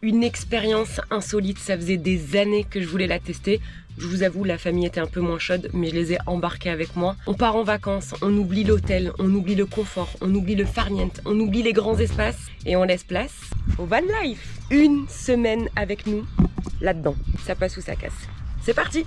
une expérience insolite. Ça faisait des années que je voulais la tester. Je vous avoue, la famille était un peu moins chaude, mais je les ai embarqués avec moi. On part en vacances, on oublie l'hôtel, on oublie le confort, on oublie le farniente, on oublie les grands espaces et on laisse place au van life. Une semaine avec nous, là-dedans. Ça passe ou ça casse. C'est parti!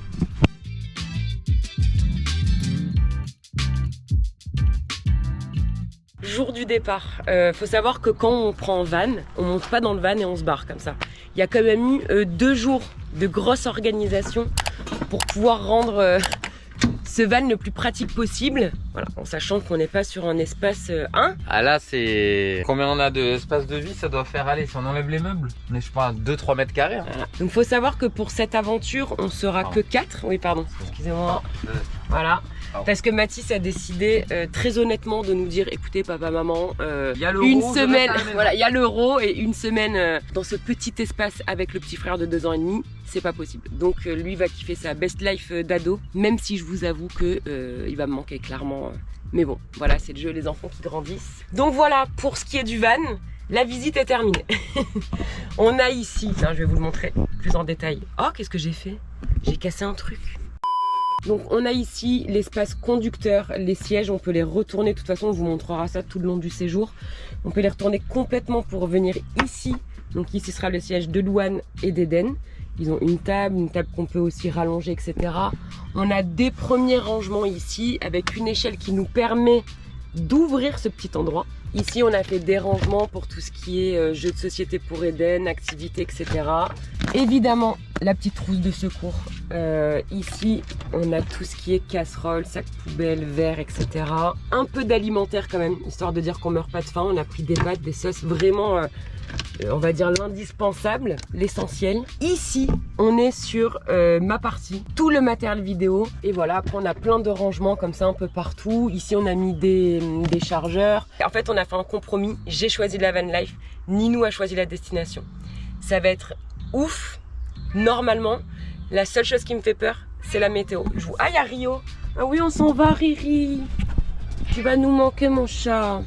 Jour du départ, faut savoir que quand on prend un van, on monte pas dans le van et on se barre comme ça. Il y a quand même eu 2 jours de grosse organisation pour pouvoir rendre ce van le plus pratique possible. Voilà, en sachant qu'on n'est pas sur un espace 1. Ah là c'est... Combien on a d'espace de vie? Ça doit faire aller, si on enlève les meubles, on est je pense à 2-3 mètres carrés. Hein. Voilà. Donc faut savoir que pour cette aventure, on sera que 4. Oui pardon, excusez-moi. Voilà. Parce que Mathis a décidé très honnêtement de nous dire écoutez papa, maman, une semaine, voilà, il y a l'euro et une semaine dans ce petit espace avec le petit frère de 2 ans et demi, c'est pas possible. Donc lui va kiffer sa best life d'ado, même si je vous avoue que il va me manquer clairement. Mais bon, voilà, c'est le jeu, les enfants qui grandissent. Donc voilà, pour ce qui est du van, la visite est terminée. On a ici, je vais vous le montrer plus en détail. Oh, qu'est-ce que j'ai fait? J'ai cassé un truc. Donc on a ici l'espace conducteur, les sièges, on peut les retourner, de toute façon on vous montrera ça tout le long du séjour. On peut les retourner complètement pour venir ici. Donc ici sera le siège de Louane et d'Eden. Ils ont une table qu'on peut aussi rallonger, etc. On a des premiers rangements ici avec une échelle qui nous permet d'ouvrir ce petit endroit. Ici on a fait des rangements pour tout ce qui est jeux de société pour Eden, activités, etc. Évidemment la petite trousse de secours. Ici on a tout ce qui est casserole, sac poubelle, verre, etc. Un peu d'alimentaire quand même, histoire de dire qu'on meurt pas de faim. On a pris des pâtes, des sauces, vraiment on va dire l'indispensable, l'essentiel. Ici on est sur ma partie, tout le matériel vidéo. Et voilà, après on a plein de rangements comme ça un peu partout. Ici on a mis des chargeurs. En fait on a fait un compromis, j'ai choisi la van life, Ninou a choisi la destination. Ça va être ouf. Normalement, la seule chose qui me fait peur, c'est la météo. Ah, il y a Rio. Ah oui, on s'en va, Riri. Tu vas nous manquer, mon chat.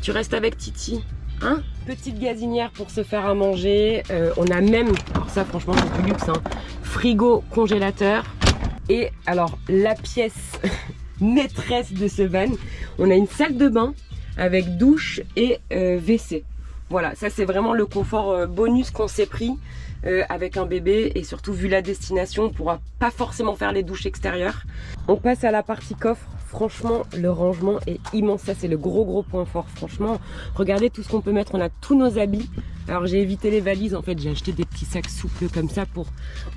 Tu restes avec Titi. Hein? Petite gazinière pour se faire à manger. On a même, alors ça franchement c'est du luxe, hein, frigo, congélateur. Et alors, la pièce maîtresse de ce van, on a une salle de bain avec douche et WC. Voilà, ça c'est vraiment le confort bonus qu'on s'est pris. Avec un bébé et surtout vu la destination, on pourra pas forcément faire les douches extérieures. On passe à la partie coffre. Franchement, le rangement est immense. Ça, c'est le gros point fort. Franchement, regardez tout ce qu'on peut mettre. On a tous nos habits. Alors, j'ai évité les valises. En fait, j'ai acheté des petits sacs souples comme ça pour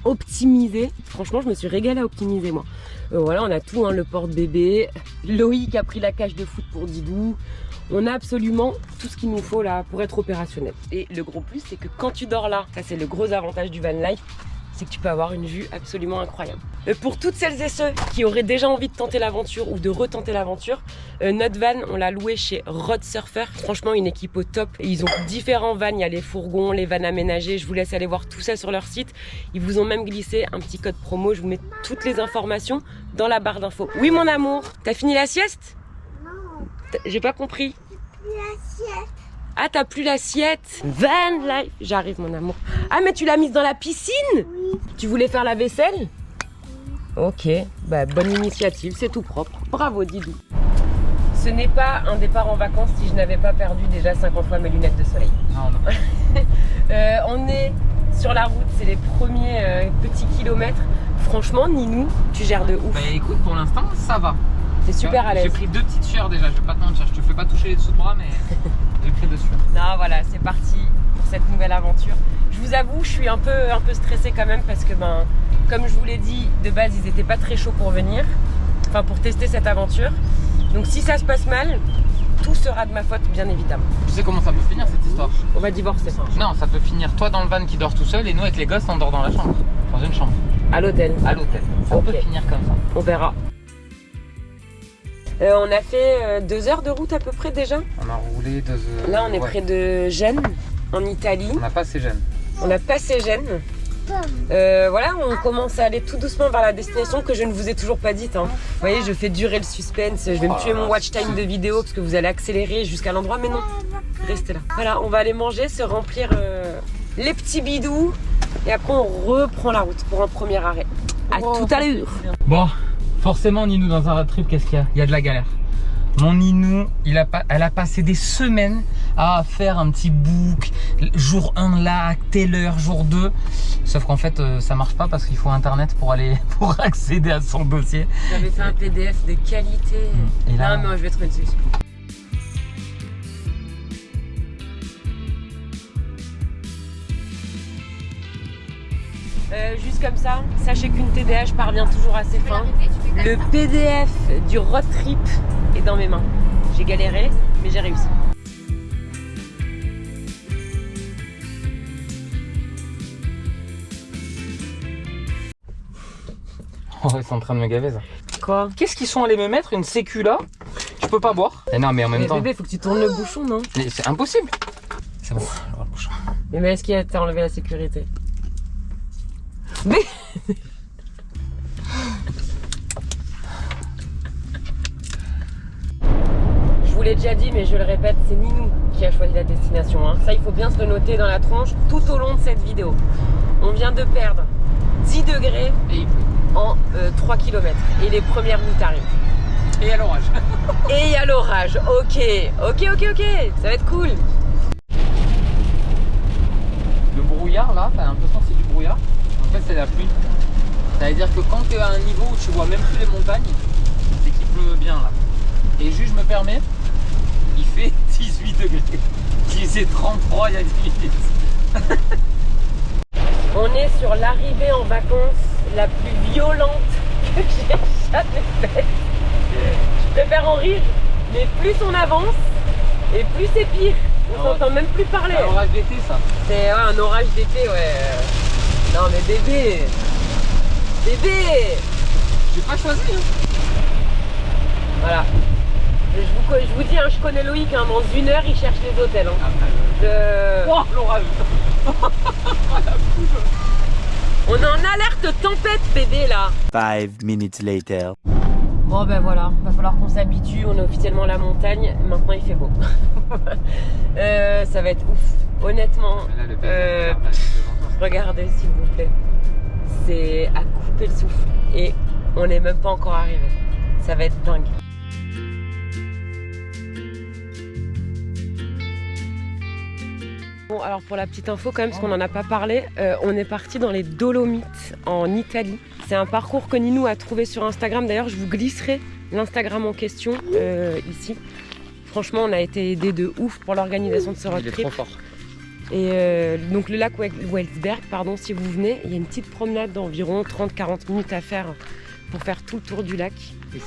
optimiser. Franchement, je me suis régalée à optimiser, moi. Voilà, on a tout, hein, le porte-bébé. Loïc a pris la cage de foot pour Didou. On a absolument tout ce qu'il nous faut là pour être opérationnel. Et le gros plus, c'est que quand tu dors là, ça c'est le gros avantage du van life, c'est que tu peux avoir une vue absolument incroyable. Pour toutes celles et ceux qui auraient déjà envie de tenter l'aventure ou de retenter l'aventure, notre van, on l'a loué chez Road Surfer. Franchement, une équipe au top. Et ils ont différents vans, il y a les fourgons, les vannes aménagées. Je vous laisse aller voir tout ça sur leur site. Ils vous ont même glissé un petit code promo. Je vous mets toutes les informations dans la barre d'infos. Oui, mon amour, t'as fini la sieste? J'ai pas compris. L'assiette. Ah, t'as plus l'assiette. Van life. J'arrive, mon amour. Ah, mais tu l'as mise dans la piscine? Oui. Tu voulais faire la vaisselle? Oui. Ok, bah bonne initiative, c'est tout propre. Bravo, Didou. Ce n'est pas un départ en vacances si je n'avais pas perdu déjà 50 fois mes lunettes de soleil. Non. On est sur la route, c'est les premiers petits kilomètres. Franchement, Ninou, tu gères de ouf. Bah écoute, pour l'instant, ça va. T'es super à l'aise. J'ai pris 2 petites sueurs déjà, je vais pas te mentir, je te fais pas toucher les dessous de bras, mais j'ai pris 2 sueurs. Non, voilà, c'est parti pour cette nouvelle aventure. Je vous avoue, je suis un peu stressée quand même parce que, comme je vous l'ai dit, de base, ils étaient pas très chauds pour venir, enfin pour tester cette aventure. Donc si ça se passe mal, tout sera de ma faute, bien évidemment. Tu sais comment ça peut finir cette histoire? On va divorcer. Non, ça peut finir toi dans le van qui dort tout seul et nous avec les gosses on dort dans la chambre, dans une chambre. À l'hôtel. À l'hôtel. Ça peut finir comme ça. On verra. On a fait 2 heures de route à peu près déjà. On a roulé 2 heures. Là on est près de Gênes, en Italie. On a passé Gênes. On a passé Gênes. Voilà, on commence à aller tout doucement vers la destination que je ne vous ai toujours pas dite. Hein. Vous voyez, je fais durer le suspense. Je vais me tuer mon watch time de vidéo parce que vous allez accélérer jusqu'à l'endroit. Mais non, restez là. Voilà, on va aller manger, se remplir les petits bidous et après on reprend la route pour un premier arrêt. À tout à l'heure. Bon, forcément Ninou dans un road trip, qu'est-ce qu'il y a? Il y a de la galère. Mon Ninou, elle a passé des semaines à faire un petit book, jour 1 là, telle heure, jour 2. Sauf qu'en fait, ça marche pas parce qu'il faut internet pour accéder à son dossier. J'avais fait un PDF de qualité. Et là, non, mais je vais trouver une solution. Juste comme ça, sachez qu'une TDH parvient toujours à ses fins. Le PDF du road trip est dans mes mains. J'ai galéré, mais j'ai réussi. Oh, ils sont en train de me gaver ça. Quoi? Qu'est-ce qu'ils sont allés me mettre une sécu là? Je peux pas boire. Eh non, mais en même temps. Bébé, faut que tu tournes le bouchon, non? C'est impossible. C'est bon, je vois le bouchon. Mais est-ce qu'il t'a enlevé la sécurité? Mais je vous l'ai déjà dit, mais je le répète, c'est Ninou qui a choisi la destination. Hein. Ça, il faut bien se le noter dans la tronche tout au long de cette vidéo. On vient de perdre 10 degrés en 3 km. Et les premières gouttes arrivent. Et il y a l'orage. Et il y a l'orage. Ok. Ça va être cool. Le brouillard là, t'as l'impression que c'est du brouillard. En fait, c'est la pluie. Ça veut dire que quand tu es à un niveau où tu vois même plus les montagnes, c'est qu'il pleut bien là. Et juste, je me permets, il fait 18 degrés. Il faisait 33 il y a 10 minutes. On est sur l'arrivée en vacances la plus violente que j'ai jamais faite. Je préfère en rire, mais plus on avance et plus c'est pire. On s'entend même plus parler. Un orage d'été ça. C'est un orage d'été, ouais. Non mais bébé. J'ai pas choisi hein. Voilà. Je vous dis, hein, je connais Loïc, hein, dans 1 heure il cherche les hôtels. Hein. Oh l'orage. On est en alerte tempête bébé là. 5 minutes later. Bon ben voilà, va falloir qu'on s'habitue, on est officiellement à la montagne, maintenant il fait beau. Ça va être ouf, honnêtement. Regardez s'il vous plaît, c'est à couper le souffle et on n'est même pas encore arrivé. Ça va être dingue. Bon alors pour la petite info quand même, parce qu'on n'en a pas parlé, on est parti dans les Dolomites en Italie. C'est un parcours que Ninou a trouvé sur Instagram. D'ailleurs je vous glisserai l'Instagram en question ici. Franchement on a été aidés de ouf pour l'organisation de ce road trip. Il est trop fort. Et donc le lac Welsberg, pardon, si vous venez, il y a une petite promenade d'environ 30-40 minutes à faire pour faire tout le tour du lac.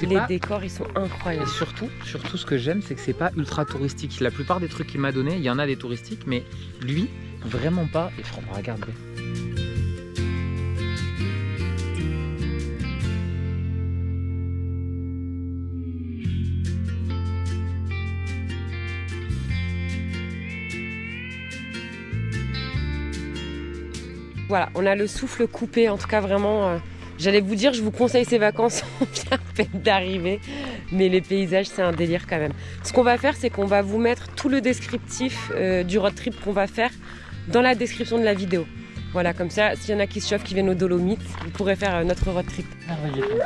Les décors ils sont incroyables. Et surtout ce que j'aime, c'est que c'est pas ultra touristique. La plupart des trucs qu'il m'a donné, il y en a des touristiques, mais lui, vraiment pas. Et franchement, regardez. Voilà, on a le souffle coupé, en tout cas vraiment. J'allais vous dire, je vous conseille ces vacances, on vient à peine d'arriver, mais les paysages, c'est un délire quand même. Ce qu'on va faire, c'est qu'on va vous mettre tout le descriptif du road trip qu'on va faire dans la description de la vidéo. Voilà, comme ça, s'il y en a qui se chauffent, qui viennent aux Dolomites, vous pourrez faire notre road trip.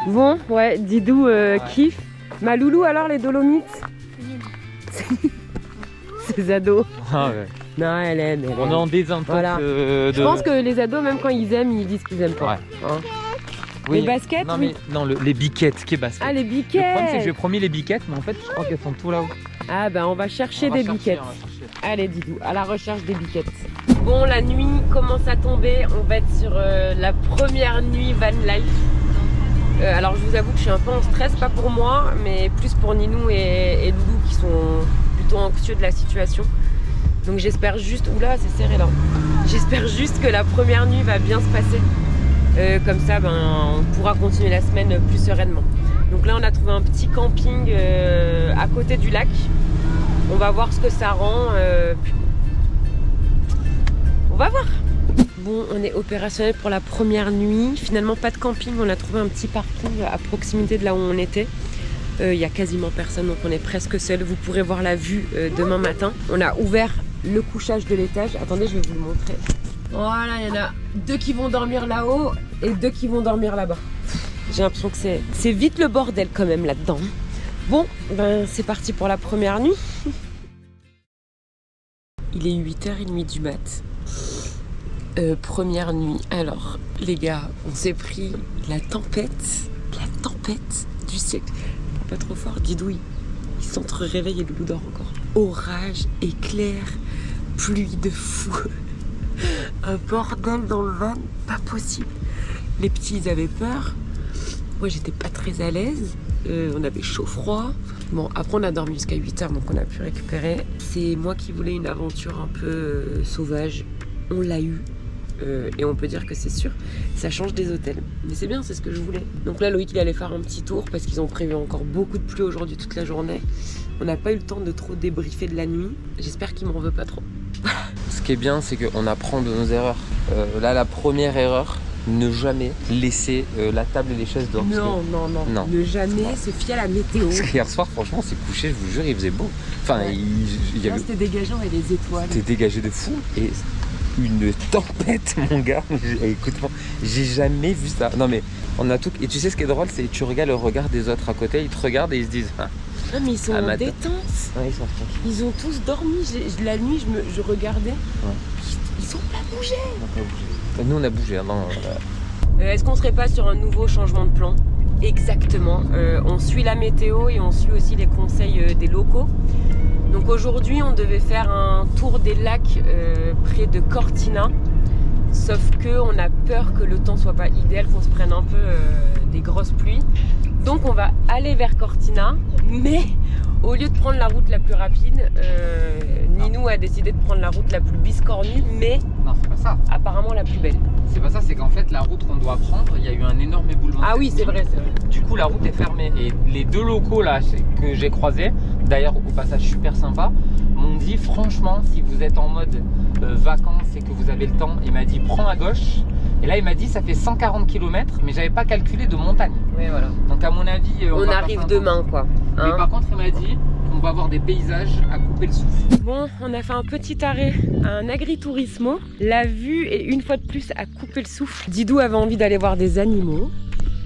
Bon, ouais, Didou kiffe. Ma loulou, alors, les Dolomites? Ces ados. Ah ouais. Non, elle aime. On est en désintox. Voilà. Je pense que les ados, même quand ils aiment, ils disent qu'ils aiment pas. Ouais. Hein. Oui. Les baskets, non, oui. mais, non, les biquettes, qui est basket. Ah, les Le biquettes. problème, c'est que j'ai promis les biquettes, mais en fait, je crois qu'elles sont tout là-haut. Ah, bah, on va chercher des biquettes. On va chercher. Allez, Didou, à la recherche des biquettes. Bon, la nuit commence à tomber. On va être sur la première nuit van life. Alors, je vous avoue que je suis un peu en stress, pas pour moi, mais plus pour Ninou et Loulou qui sont plutôt anxieux de la situation. Donc j'espère juste, oula c'est serré là, j'espère juste que la première nuit va bien se passer. Comme ça on pourra continuer la semaine plus sereinement. Donc là on a trouvé un petit camping à côté du lac. On va voir ce que ça rend. On va voir. Bon, on est opérationnel pour la première nuit. Finalement pas de camping, on a trouvé un petit parking à proximité de là où on était. Il y a quasiment personne, donc on est presque seul. Vous pourrez voir la vue demain matin. On a ouvert le couchage de l'étage. Attendez, je vais vous le montrer. Voilà, il y en a 2 qui vont dormir là-haut et 2 qui vont dormir là-bas. J'ai l'impression que c'est vite le bordel quand même là-dedans. Bon, ben c'est parti pour la première nuit. Il est 8h30 du mat. Première nuit. Alors, les gars, on s'est pris la tempête du siècle. Pas trop fort, Didouille. Il s'entre-réveille et le loup dort encore. Orage, éclair, pluie de fou. Un bordel dans le van, pas possible. Les petits, ils avaient peur. Moi, j'étais pas très à l'aise. On avait chaud-froid. Bon, après, on a dormi jusqu'à 8h, donc on a pu récupérer. C'est moi qui voulais une aventure un peu sauvage. On l'a eu. Et on peut dire que c'est sûr, ça change des hôtels. Mais c'est bien, c'est ce que je voulais. Donc là, Loïc, il allait faire un petit tour parce qu'ils ont prévu encore beaucoup de pluie aujourd'hui toute la journée. On n'a pas eu le temps de trop débriefer de la nuit. J'espère qu'il m'en veut pas trop. Ce qui est bien, c'est qu'on apprend de nos erreurs. Là, la première erreur, ne jamais laisser la table et les chaises dehors. Non. Ne jamais se fier à la météo. Parce qu'hier soir, franchement, on s'est couché, je vous jure, il faisait beau. Enfin, ouais. il y avait... C'était dégageant et les étoiles. C'était dégagé de fou. Et une tempête, mon gars. Écoute-moi, j'ai jamais vu ça. Non, mais on a tout. Et tu sais ce qui est drôle, c'est que tu regardes le regard des autres à côté, ils te regardent et ils se disent. Ah, non, mais ils sont en détente. Ouais, ils sont tranquilles. Ils ont tous dormi. La nuit, je regardais. Ouais. Ils ont pas bougé. Nous, on a bougé. Non, Est-ce qu'on serait pas sur un nouveau changement de plan? Exactement. On suit la météo et on suit aussi les conseils des locaux. Donc aujourd'hui, on devait faire un tour des lacs près de Cortina. Sauf que on a peur que le temps soit pas idéal, qu'on se prenne un peu des grosses pluies. Donc on va aller vers Cortina, mais au lieu de prendre la route la plus rapide, Ninou a décidé de prendre la route la plus biscornue, mais non, c'est pas ça. Apparemment la plus belle. C'est pas ça, c'est qu'en fait la route qu'on doit prendre, il y a eu un énorme éboulement. Ah oui, c'est vrai. Du coup, la route est fermée et les 2 locaux là que j'ai croisés, d'ailleurs au passage super sympa, m'ont dit franchement, si vous êtes en mode vacances et que vous avez le temps, il m'a dit prends à gauche. Et là, il m'a dit ça fait 140 km, mais j'avais pas calculé de montagne. Oui, voilà. Donc à mon avis, on arrive demain, quoi. Hein, mais par contre, il m'a dit qu'on va avoir des paysages à couper le souffle. Bon, on a fait un petit arrêt à un agriturismo. La vue est une fois de plus à couper le souffle. Didou avait envie d'aller voir des animaux.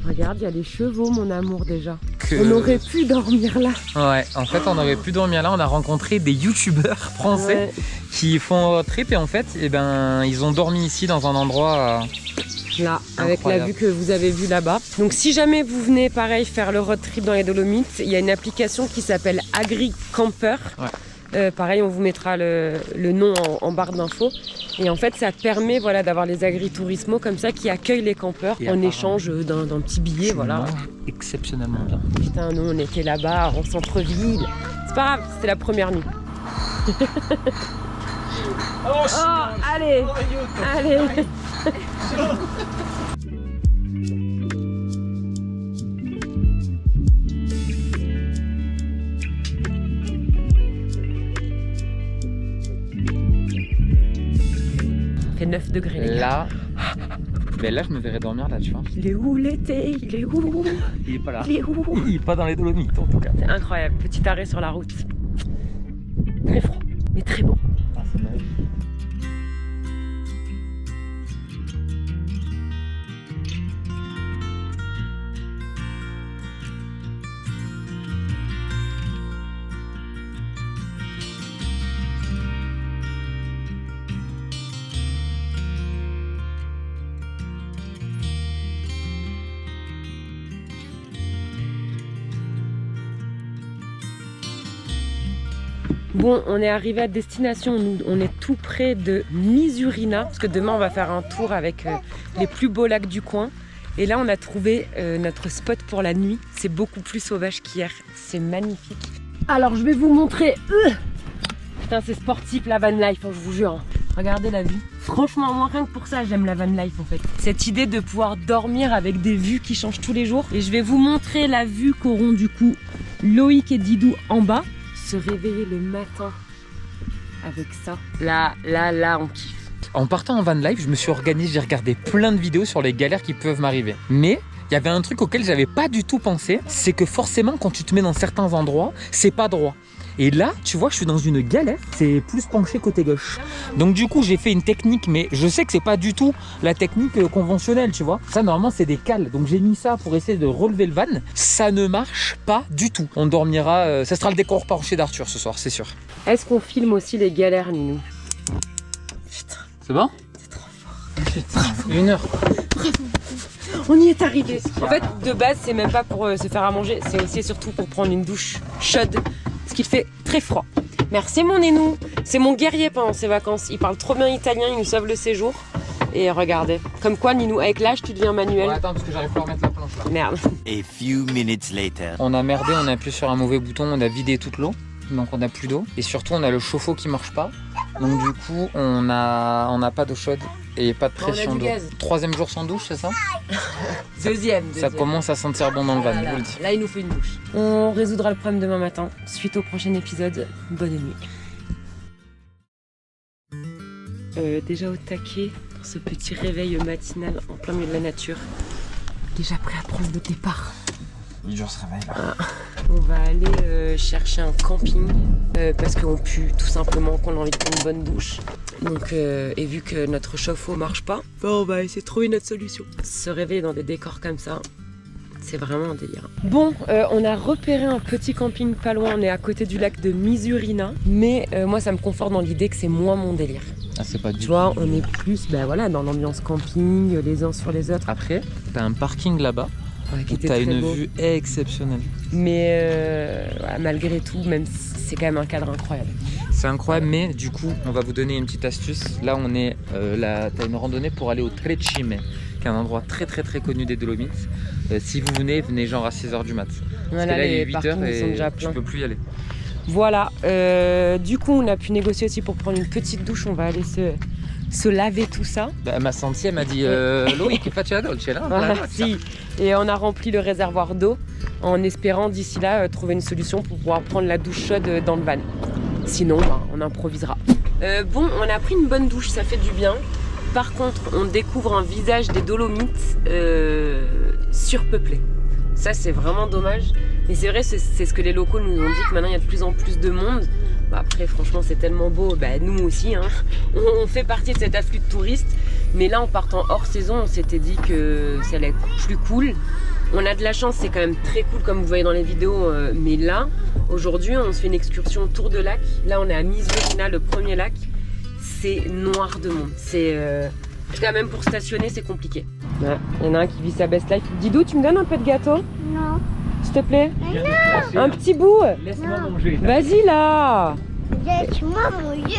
Regarde, il y a les chevaux, mon amour, déjà. On aurait pu dormir là. Ouais, en fait, on aurait pu dormir là. On a rencontré des youtubeurs français qui font road trip et en fait, ils ont dormi ici dans un endroit... Là, avec la vue que vous avez vue là-bas. Donc si jamais vous venez, pareil, faire le road trip dans les Dolomites, il y a une application qui s'appelle AgriCamper. Ouais. Pareil, on vous mettra le nom en barre d'infos. Et en fait, ça permet d'avoir les agritourismos comme ça qui accueillent les campeurs en échange d'un petit billet. Voilà. Exceptionnellement bien. Putain, nous, on était là-bas, en centre-ville. C'est pas grave, c'était la première nuit. Allez. Il fait 9 degrés, les gars. Là, je me verrais dormir là, tu vois. Il est où l'été? Il est où? Il est pas là. Il est où? Il est pas dans les Dolomites, en tout cas. C'est incroyable. Petit arrêt sur la route. Très froid, mais très beau. Ah, c'est magnifique. Bon, on est arrivé à destination, nous, on est tout près de Misurina, parce que demain on va faire un tour avec les plus beaux lacs du coin. Et là on a trouvé notre spot pour la nuit, c'est beaucoup plus sauvage qu'hier, c'est magnifique. Alors je vais vous montrer, putain c'est sportif la van life, hein, je vous jure. Regardez la vue, franchement moi rien que pour ça j'aime la van life en fait. Cette idée de pouvoir dormir avec des vues qui changent tous les jours. Et je vais vous montrer la vue qu'auront du coup Loïc et Didou en bas. Se réveiller le matin avec ça, là, on kiffe. En partant en van life, je me suis organisé, j'ai regardé plein de vidéos sur les galères qui peuvent m'arriver. Mais il y avait un truc auquel j'avais pas du tout pensé, c'est que forcément quand tu te mets dans certains endroits, c'est pas droit. Et là, tu vois, je suis dans une galère. C'est plus penché côté gauche. Donc du coup, j'ai fait une technique, mais je sais que c'est pas du tout la technique conventionnelle, tu vois. Ça, normalement, c'est des cales. Donc j'ai mis ça pour essayer de relever le van. Ça ne marche pas du tout. On dormira, ça sera le décor penché d'Arthur ce soir, c'est sûr. Est-ce qu'on filme aussi les galères, Ninou? Putain. C'est bon? C'est trop fort. Putain, 1 heure. On y est arrivé. En fait, de base, c'est même pas pour se faire à manger, c'est aussi et surtout pour prendre une douche chaude, parce qu'il fait très froid. Merci mon Nénou. C'est mon guerrier pendant ses vacances. Il parle trop bien italien, il nous sauve le séjour. Et regardez, comme quoi Ninou, avec l'âge, tu deviens manuel. Ouais, attends, parce que j'arrive pas à remettre la planche là. Merde. A few minutes later. On a merdé, on a appuyé sur un mauvais bouton, on a vidé toute l'eau. Donc on n'a plus d'eau. Et surtout, on a le chauffe-eau qui marche pas. Donc du coup, on n'a pas d'eau chaude et pas de pression d'eau. 3e jour sans douche, c'est ça? Deuxième. Ça commence à sentir bon dans le van, je vous le dis. Là, il nous fait une douche. On résoudra le problème demain matin, suite au prochain épisode. Bonne nuit. Déjà au taquet, pour ce petit réveil matinal en plein milieu de la nature. Déjà prêt à prendre le départ. Il dure ce réveil là. On va aller chercher un camping parce qu'on pue tout simplement, qu'on a envie de prendre une bonne douche. Donc, et vu que notre chauffe-eau marche pas, on va essayer de trouver notre solution. Se réveiller dans des décors comme ça, c'est vraiment un délire. Bon, on a repéré un petit camping pas loin, on est à côté du lac de Misurina, mais moi ça me conforte dans l'idée que c'est moins mon délire. Ah, c'est pas du Tu tout. vois, on est plus voilà, dans l'ambiance camping, les uns sur les autres. Après, t'as un parking là-bas. Ouais, qui était T'as très une beau. vue exceptionnelle. Mais voilà, malgré tout, même si c'est quand même un cadre incroyable. C'est incroyable, mais du coup, on va vous donner une petite astuce. Là, on est, t'as une randonnée pour aller au Trecime, qui est un endroit très très très connu des Dolomites. Si vous venez genre à 6h du mat. Parce Voilà, que là, il est les 8h parkings sont déjà et tu pleins. peux plus y aller. Voilà, du coup on a pu négocier aussi pour prendre une petite douche, on va aller se laver tout ça. Bah, ma senti, elle m'a dit Loïc, faccia la dolce, là. Voilà, si. Et on a rempli le réservoir d'eau en espérant d'ici là trouver une solution pour pouvoir prendre la douche chaude dans le van. Sinon, bah, on improvisera. Bon, on a pris une bonne douche, ça fait du bien. Par contre, on découvre un visage des Dolomites surpeuplé. Ça, c'est vraiment dommage. Mais c'est vrai, c'est ce que les locaux nous ont dit, que maintenant il y a de plus en plus de monde. Bah, après, franchement, c'est tellement beau. Bah, nous aussi, hein. On fait partie de cet afflux de touristes. Mais là, en partant hors saison, on s'était dit que ça allait être plus cool. On a de la chance, c'est quand même très cool, comme vous voyez dans les vidéos. Mais là, aujourd'hui, on se fait une excursion autour de lac. Là, on est à Misurina, le premier lac. C'est noir de monde. C'est en tout cas, même pour stationner, c'est compliqué. Ouais, il y en a un qui vit sa best life. Didou, tu me donnes un peu de gâteau? Non. S'il te plaît? Un petit bout? Laisse-moi manger. Vas-y là! Laisse-moi mon Dieu.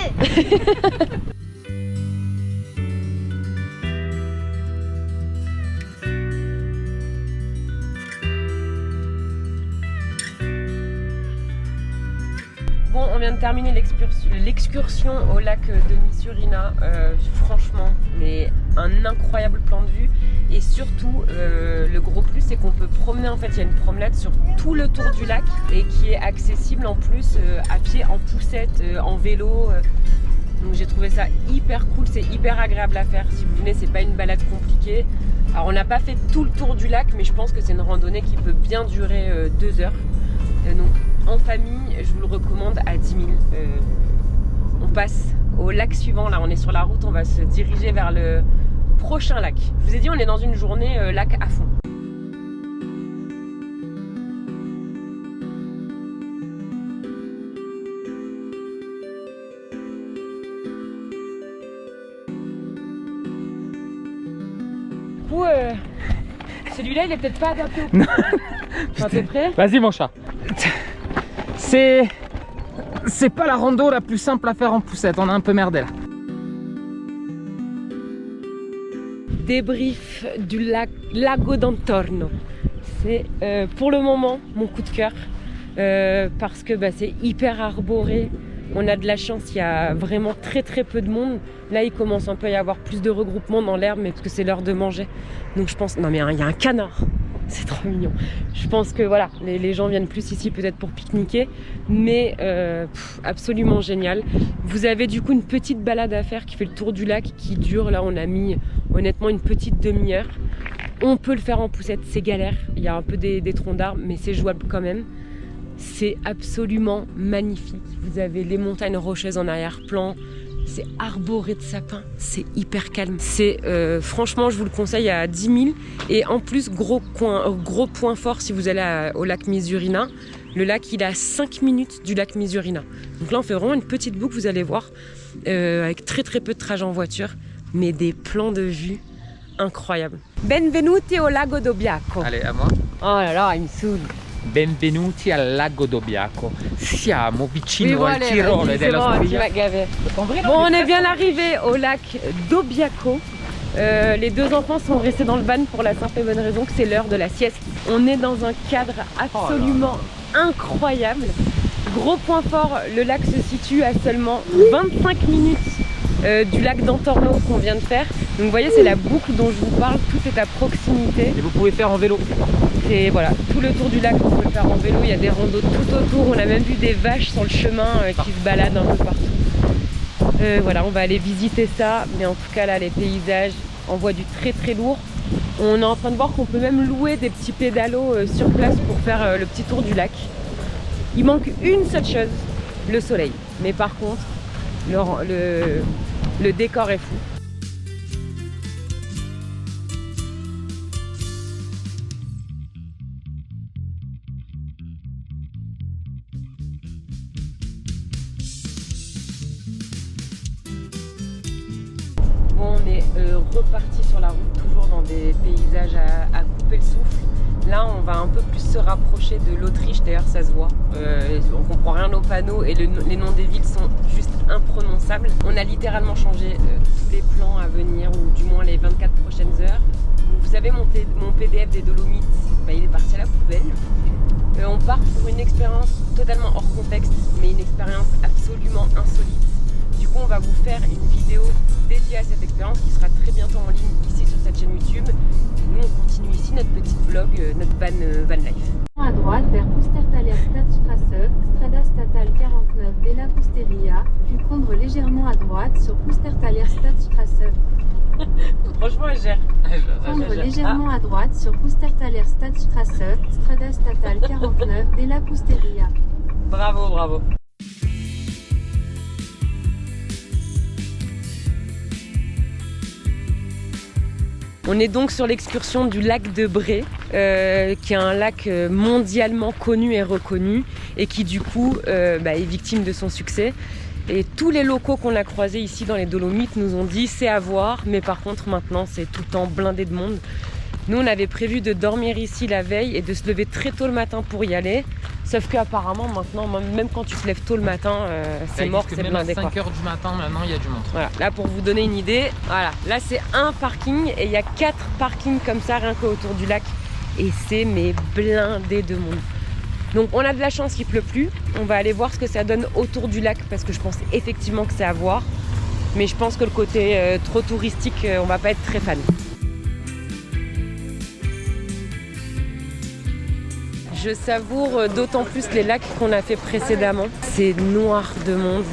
Bon, on vient de terminer l'excursion au lac de Misurina. Franchement, mais un incroyable plan de vue. Et surtout, le gros plus, c'est qu'on peut promener. En fait, il y a une promenade sur tout le tour du lac et qui est accessible en plus à pied, en poussette, en vélo. Donc j'ai trouvé ça hyper cool, c'est hyper agréable à faire. Si vous venez, c'est pas une balade compliquée. Alors on n'a pas fait tout le tour du lac, mais je pense que c'est une randonnée qui peut bien durer 2 heures. Donc en famille, je vous le recommande à 10 000. On passe au lac suivant, là on est sur la route, on va se diriger vers le prochain lac. Je vous ai dit, on est dans une journée lac à fond. Du coup, celui-là il est peut-être pas adapté au Enfin, t'es prêt? Vas-y mon chat. C'est pas la rando la plus simple à faire en poussette, on a un peu merdé là. Débrief du Lago d'Antorno. C'est pour le moment mon coup de cœur parce que c'est hyper arboré. On a de la chance, il y a vraiment très très peu de monde. Là, il commence un peu à y avoir plus de regroupement dans l'herbe, mais parce que c'est l'heure de manger. Donc je pense... Non mais il y a un canard. C'est trop mignon. Je pense que voilà, les gens viennent plus ici peut-être pour pique-niquer, mais absolument génial. Vous avez du coup une petite balade à faire qui fait le tour du lac, qui dure, là on a mis honnêtement une petite demi-heure. On peut le faire en poussette, c'est galère. Il y a un peu des troncs d'arbres, mais c'est jouable quand même. C'est absolument magnifique. Vous avez les montagnes rocheuses en arrière-plan. C'est arboré de sapins, c'est hyper calme. C'est franchement, je vous le conseille à 10 000. Et en plus, gros point fort si vous allez au lac Misurina. Le lac, il est à 5 minutes du lac Misurina. Donc là, on fait vraiment une petite boucle, vous allez voir, avec très peu de trajet en voiture, mais des plans de vue incroyables. Benvenuti au lago d'Obbiaco. Allez, à moi. Oh là là, il me saoule. Benvenuti al lago d'Obbiaco. Siamo vicino Oui, al voilà, Tirolo vas-y, c'est della bon, tu Stria. m'as gavé. Bon, on est bien arrivé au lac d'Obbiaco. Les deux enfants sont restés dans le van pour la simple et bonne raison que c'est l'heure de la sieste. On est dans un cadre absolument incroyable. Gros point fort, le lac se situe à seulement 25 minutes du lac d'Antorno qu'on vient de faire. Donc vous voyez, c'est la boucle dont je vous parle, tout est à proximité. Et vous pouvez faire en vélo. Et voilà, tout le tour du lac, on peut le faire en vélo, il y a des randos tout autour, on a même vu des vaches sur le chemin qui se baladent un peu partout. Voilà, on va aller visiter ça, mais en tout cas là, les paysages envoient du très lourd. On est en train de voir qu'on peut même louer des petits pédalos sur place pour faire le petit tour du lac. Il manque une seule chose, le soleil. Mais par contre, le décor est fou. Bon, on est reparti sur la route, toujours dans des paysages à couper le souffle. Là, on va un peu plus se rapprocher de l'Autriche, d'ailleurs ça se voit. On comprend rien aux panneaux et les noms des villes sont juste imprononçables. On a littéralement changé tous les plans à venir, ou du moins les 24 prochaines heures. Vous savez, mon PDF des Dolomites, bah, il est parti à la poubelle. On part pour une expérience totalement hors contexte, mais une expérience absolument insolite. Du coup, on va vous faire une vidéo dédiée à cette expérience qui sera très bientôt en ligne ici sur cette chaîne YouTube. Nous, on continue ici notre petit vlog, notre van life. À droite vers Pustertaler Stadtstraße, Strada Statale 49 Della Pusteria, puis prendre légèrement à droite sur Pustertaler Stadtstraße. Franchement, elle gère. Prendre légèrement à droite sur Pustertaler Stadtstraße, Strada Statale 49 Della Pusteria. Bravo, bravo. On est donc sur l'excursion du lac de Bré, qui est un lac mondialement connu et reconnu et qui du coup est victime de son succès. Et tous les locaux qu'on a croisés ici dans les Dolomites nous ont dit c'est à voir, mais par contre maintenant c'est tout le temps blindé de monde. Nous on avait prévu de dormir ici la veille et de se lever très tôt le matin pour y aller. Sauf qu'apparemment maintenant, même quand tu te lèves tôt le matin, c'est mort, c'est blindé. À 5 h du matin maintenant il y a du monde. Voilà, là pour vous donner une idée, voilà, là c'est un parking et il y a 4 parkings comme ça rien qu'autour du lac. Et c'est mais blindé de monde. Donc on a de la chance qu'il pleut plus. On va aller voir ce que ça donne autour du lac parce que je pense effectivement que c'est à voir. Mais je pense que le côté trop touristique, on va pas être très fan. Je savoure d'autant plus les lacs qu'on a fait précédemment. C'est noir de monde.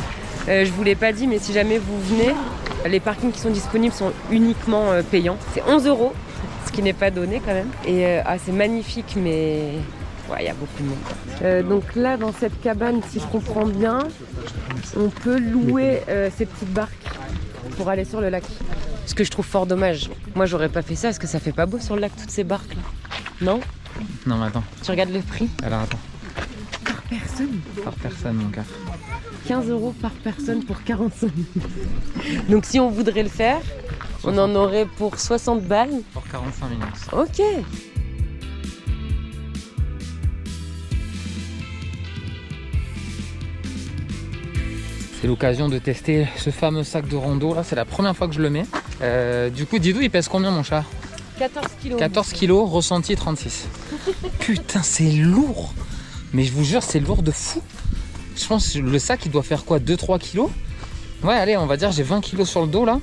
Je vous l'ai pas dit, mais si jamais vous venez, les parkings qui sont disponibles sont uniquement payants. C'est 11 €, ce qui n'est pas donné quand même. Et c'est magnifique, mais ouais, il y a beaucoup de monde. Donc là, dans cette cabane, si je comprends bien, on peut louer ces petites barques pour aller sur le lac. Ce que je trouve fort dommage. Moi, j'aurais pas fait ça parce que ça fait pas beau sur le lac, toutes ces barques là. Non ? Non mais attends. Tu regardes le prix ? Alors attends. Par personne ? Par personne mon gars. 15 € par personne pour 45 minutes. Donc si on voudrait le faire, 60. On en aurait pour 60 balles. Pour 45 minutes. Ok. C'est l'occasion de tester ce fameux sac de rando là, c'est la première fois que je le mets. Du coup Didou il pèse combien mon chat ? 14 kilos. 14 kilos, ressenti 36. Putain, c'est lourd. Mais je vous jure, c'est lourd de fou. Je pense que le sac, il doit faire quoi, 2-3 kilos ? Ouais, allez, on va dire, j'ai 20 kilos sur le dos, là.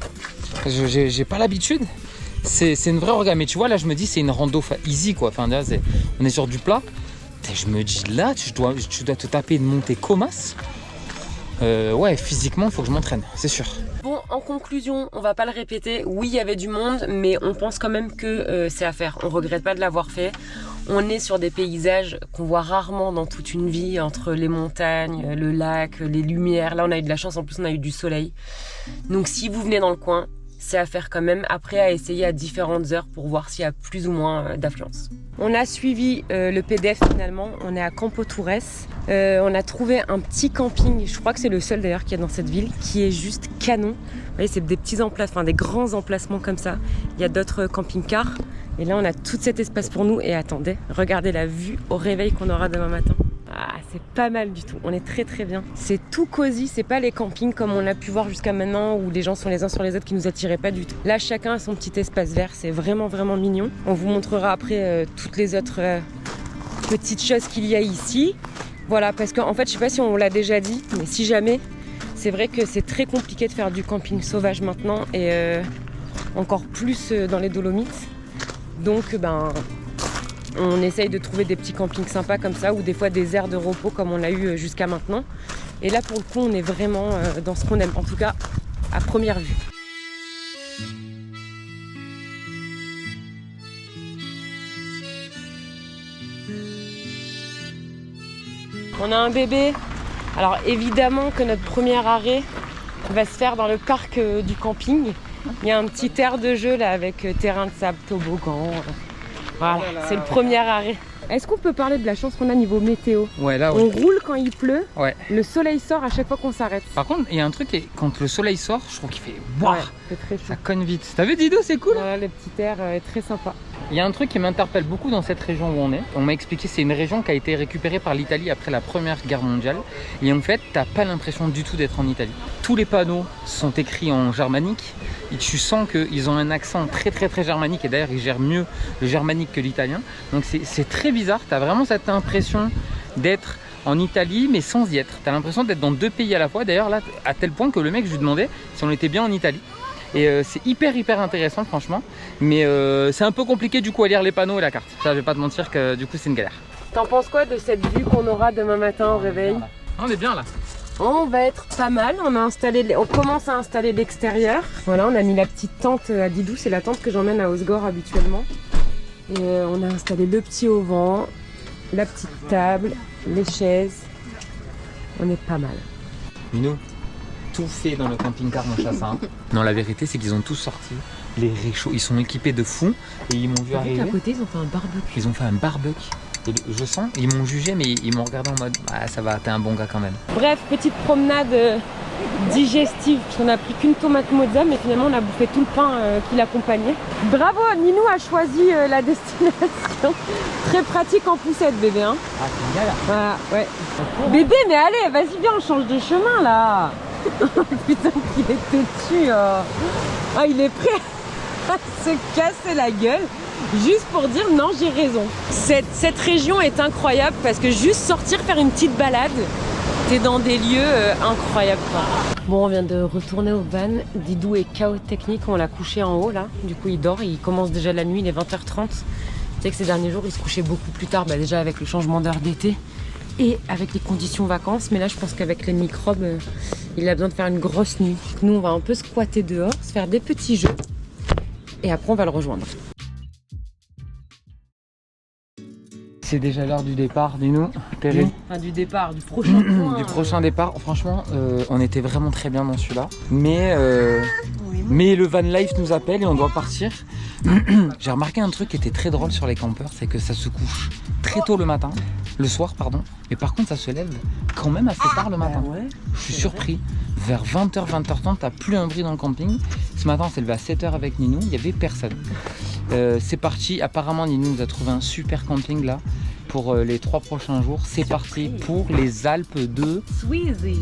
J'ai pas l'habitude. C'est une vraie orga. Mais tu vois, là, je me dis, c'est une rando easy, quoi. Enfin, là, on est sur du plat. Et je me dis, là, tu dois te taper une montée comasse. ouais, physiquement, il faut que je m'entraîne, c'est sûr. Bon, en conclusion, on va pas le répéter. Oui, il y avait du monde, mais on pense quand même que c'est à faire. On regrette pas de l'avoir fait. On est sur des paysages qu'on voit rarement dans toute une vie, entre les montagnes, le lac, les lumières. Là, on a eu de la chance, en plus, on a eu du soleil. Donc, si vous venez dans le coin, c'est à faire quand même. Après, à essayer à différentes heures pour voir s'il y a plus ou moins d'affluence. On a suivi le PDF finalement. On est à Campo Torres. On a trouvé un petit camping. Je crois que c'est le seul d'ailleurs qu'il y a dans cette ville, qui est juste canon. Vous voyez, c'est des petits emplacements, des grands emplacements comme ça. Il y a d'autres camping-cars. Et là, on a tout cet espace pour nous. Et attendez, regardez la vue au réveil qu'on aura demain matin. Ah, c'est pas mal du tout, on est très très bien. C'est tout cosy, c'est pas les campings comme on a pu voir jusqu'à maintenant où les gens sont les uns sur les autres qui nous attiraient pas du tout. Là, chacun a son petit espace vert, c'est vraiment vraiment mignon. On vous montrera après toutes les autres petites choses qu'il y a ici. Voilà, parce qu'en fait, je sais pas si on l'a déjà dit, mais si jamais, c'est vrai que c'est très compliqué de faire du camping sauvage maintenant et encore plus dans les Dolomites. Donc, on essaye de trouver des petits campings sympas comme ça ou des fois des aires de repos comme on l'a eu jusqu'à maintenant. Et là pour le coup on est vraiment dans ce qu'on aime, en tout cas à première vue. On a un bébé. Alors évidemment que notre premier arrêt va se faire dans le parc du camping. Il y a un petit aire de jeu là avec terrain de sable, toboggan. Voilà, c'est le premier arrêt. Est-ce qu'on peut parler de la chance qu'on a niveau météo? Ouais, là, on roule quand il pleut, ouais. Le soleil sort à chaque fois qu'on s'arrête. Par contre, il y a un truc, quand le soleil sort, je trouve qu'il fait boire. Ouais, c'est très chaud. Ça cogne vite. T'as vu Dido, c'est cool. Ouais, le petit air est très sympa. Il y a un truc qui m'interpelle beaucoup dans cette région où on est. On m'a expliqué c'est une région qui a été récupérée par l'Italie après la Première Guerre mondiale. Et en fait, t'as pas l'impression du tout d'être en Italie. Tous les panneaux sont écrits en germanique. Et tu sens qu'ils ont un accent très très très germanique. Et d'ailleurs, ils gèrent mieux le germanique que l'italien. Donc c'est très bizarre. T'as vraiment cette impression d'être en Italie, mais sans y être. T'as l'impression d'être dans deux pays à la fois. D'ailleurs, là, à tel point que le mec, je lui demandais si on était bien en Italie. Et c'est hyper intéressant franchement, mais c'est un peu compliqué du coup à lire les panneaux et la carte. Ça, je vais pas te mentir que du coup c'est une galère. T'en penses quoi de cette vue qu'on aura demain matin au réveil? On est bien là. On va être pas mal, on commence à installer l'extérieur. Voilà, on a mis la petite tente à Didou, c'est la tente que j'emmène à Osgore habituellement. Et on a installé le petit auvent, la petite table, les chaises. On est pas mal. Minou, tout fait dans le camping-car mon chassin. Non, la vérité c'est qu'ils ont tous sorti les réchauds, ils sont équipés de fou et ils m'ont vu arriver. À côté ils ont fait un barbecue. Ils ont fait un barbecue. Et je sens, ils m'ont jugé mais ils m'ont regardé en mode ah, ça va, t'es un bon gars quand même. Bref, petite promenade digestive, parce qu'on a pris qu'une tomate mozza mais finalement on a bouffé tout le pain qui l'accompagnait. Bravo, Ninou a choisi la destination. Très pratique en poussette bébé hein. Ah c'est génial. Voilà, ouais. Bébé mais allez, vas-y viens on change de chemin là. Putain qu'il est têtu. Ah il est prêt à se casser la gueule. Juste pour dire non j'ai raison. Cette région est incroyable parce que juste sortir faire une petite balade, t'es dans des lieux incroyables. Bon on vient de retourner au van. Didou est KO technique, on l'a couché en haut là. Du coup il dort, il commence déjà la nuit, il est 20h30. Tu sais que ces derniers jours il se couchait beaucoup plus tard, déjà avec le changement d'heure d'été et avec les conditions vacances. Mais là je pense qu'avec les microbes il a besoin de faire une grosse nuit. Nous on va un peu squatter dehors, se faire des petits jeux et après on va le rejoindre. C'est déjà l'heure du départ, dis-nous, Perry. Enfin, du départ, du prochain point. Du prochain départ. Franchement, on était vraiment très bien dans celui-là. Mais le van life nous appelle et on doit partir. J'ai remarqué un truc qui était très drôle sur les campeurs, c'est que ça se couche très tôt le matin, le soir pardon. Mais par contre, ça se lève quand même assez tard le matin. Ouais, je suis surpris. Vers 20h, 20h30, t'as plus un bruit dans le camping. Ce matin, on s'est levé à 7h avec Ninou, il n'y avait personne. C'est parti, apparemment Ninou nous a trouvé un super camping là pour les 3 prochains jours. C'est parti pour les Alpes de Sweezy.